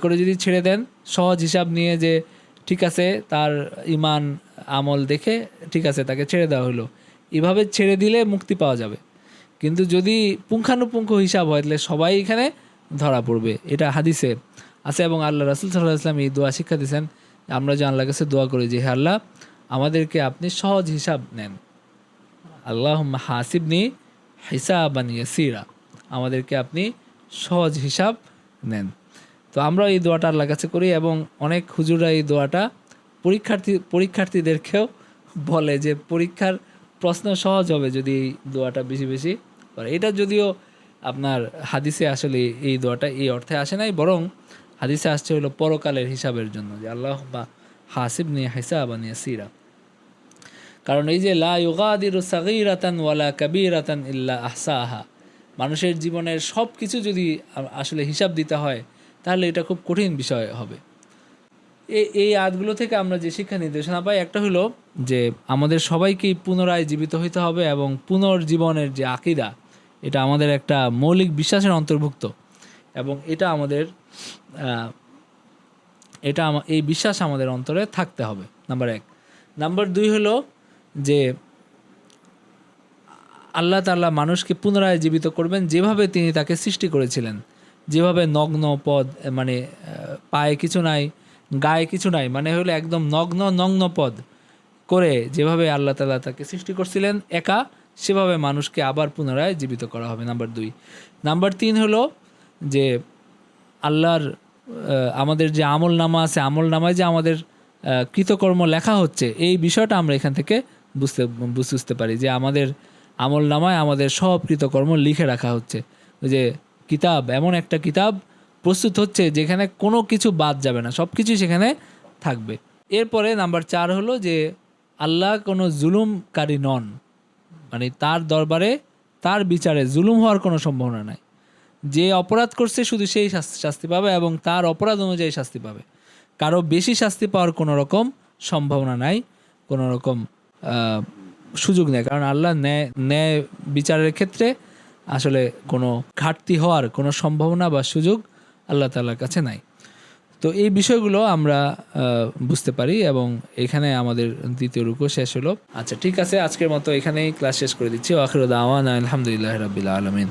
করে যদি ছেড়ে দেন, সহজ হিসাব নিয়ে যে ঠিক আছে তার ইমান আমল দেখে ঠিক আছে তাকে ছেড়ে দেওয়া হলো, এভাবে ছেড়ে দিলে মুক্তি পাওয়া যাবে। কিন্তু যদি পুঙ্খানুপুঙ্খ হিসাব হয় তাহলে সবাই এখানে ধরা পড়বে, এটা হাদিসে আছে। এবং আল্লাহ রাসূল সাল্লাল্লাহু আলাইহি ওয়াসাল্লাম এই দোয়া শিক্ষা দিয়েছেন, আমরা যে আল্লাহর কাছে দোয়া করি যে হে আল্লাহ আমাদেরকে আপনি সহজ হিসাব নেন, আল্লাহুম্মা হাসিবনি হিসাবান ইয়াসিরা, আমাদেরকে আপনি সহজ হিসাব নেন। তো আমরা এই দোয়াটা আল্লাহর কাছে করি, এবং অনেক হুজুররা এই দোয়াটা পরীক্ষার্থীদেরকেও বলে যে পরীক্ষার প্রশ্ন সহজ হবে যদি এই দোয়াটা বেশি বেশি করে। এটা যদিও আপনার হাদিসে আসলে এই দোয়াটা এই অর্থে আসে নাই, বরং হাদিসে আসছে হলো পরকালের হিসাবের জন্য, যে আল্লাহুম্মা হাসিবনি হিসাবান ইয়াসিরা। কারণ এই যে লা ইউগাদিরু সাগীরাতান ওয়ালা কাবীরাতান ইল্লা আহসাহা, মানুষের জীবনের সব কিছু যদি আসলে হিসাব দিতে হয় তাহলে এটা খুব কঠিন বিষয় হবে। এই আয়াতগুলো থেকে আমরা যে শিক্ষা নির্দেশনা পাই, একটা হলো যে আমাদের সবাইকেই পুনরায় জীবিত হইতে হবে, এবং পুনর্জীবনের যে আকীদা এটা আমাদের একটা মৌলিক বিশ্বাসের অন্তর্ভুক্ত, এবং এটা আমাদের এই বিশ্বাস আমাদের অন্তরে থাকতে হবে, নাম্বার 1। নাম্বার 2 হলো যে আল্লাহ তাআলা মানুষকে পুনরায় জীবিত করবেন যেভাবে তিনি তাকে সৃষ্টি করেছিলেন, যেভাবে নগ্ন পদ মানে পায়ে কিছু নাই, গায়ে কিছু নাই, মানে হলো একদম নগ্ন পদ করে যেভাবে আল্লাহ তাআলা তাকে সৃষ্টি করছিলেন একা, সেভাবে মানুষকে আবার পুনরায় জীবিত করা হবে। নাম্বার 2। নাম্বার 3 হলো যে আল্লাহর আমাদের যে আমল নামা আছে, আমল নামায় যে আমাদের কৃতকর্ম লেখা হচ্ছে, এই বিষয়টা আমরা এখান থেকে বুঝতে পারি যে আমাদের আমল নামায় আমাদের সব কৃতকর্ম লিখে রাখা হচ্ছে। ওই যে কিতাব, এমন একটা কিতাব প্রস্তুত হচ্ছে যেখানে কোনো কিছু বাদ যাবে না, সব কিছুই সেখানে থাকবে। এরপরে নাম্বার 4 হলো যে আল্লাহ কোনো জুলুমকারী নন, মানে তার দরবারে তার বিচারে জুলুম হওয়ার কোনো সম্ভাবনা নাই। যে অপরাধ করছে শুধু সেই শাস্তি পাবে এবং তার অপরাধ অনুযায়ী শাস্তি পাবে, কারো বেশি শাস্তি পাওয়ার কোনো রকম সম্ভাবনা নাই, কোনো রকম সুযোগ নেই। কারণ আল্লাহ ন্যায় বিচারের ক্ষেত্রে আসলে কোনো ঘাটতি হওয়ার কোনো সম্ভাবনা বা সুযোগ আল্লাহ তাআলার কাছে নাই। তো এই বিষয়গুলো আমরা বুঝতে পারি এবং এখানে আমাদের দ্বিতীয় রুকু শেষ হলো। আচ্ছা, ঠিক আছে, আজকের মতো এখানেই ক্লাস শেষ করে দিচ্ছি। আখিরু দাওয়ানা আলহামদুলিল্লাহি রাব্বিল আলামিন।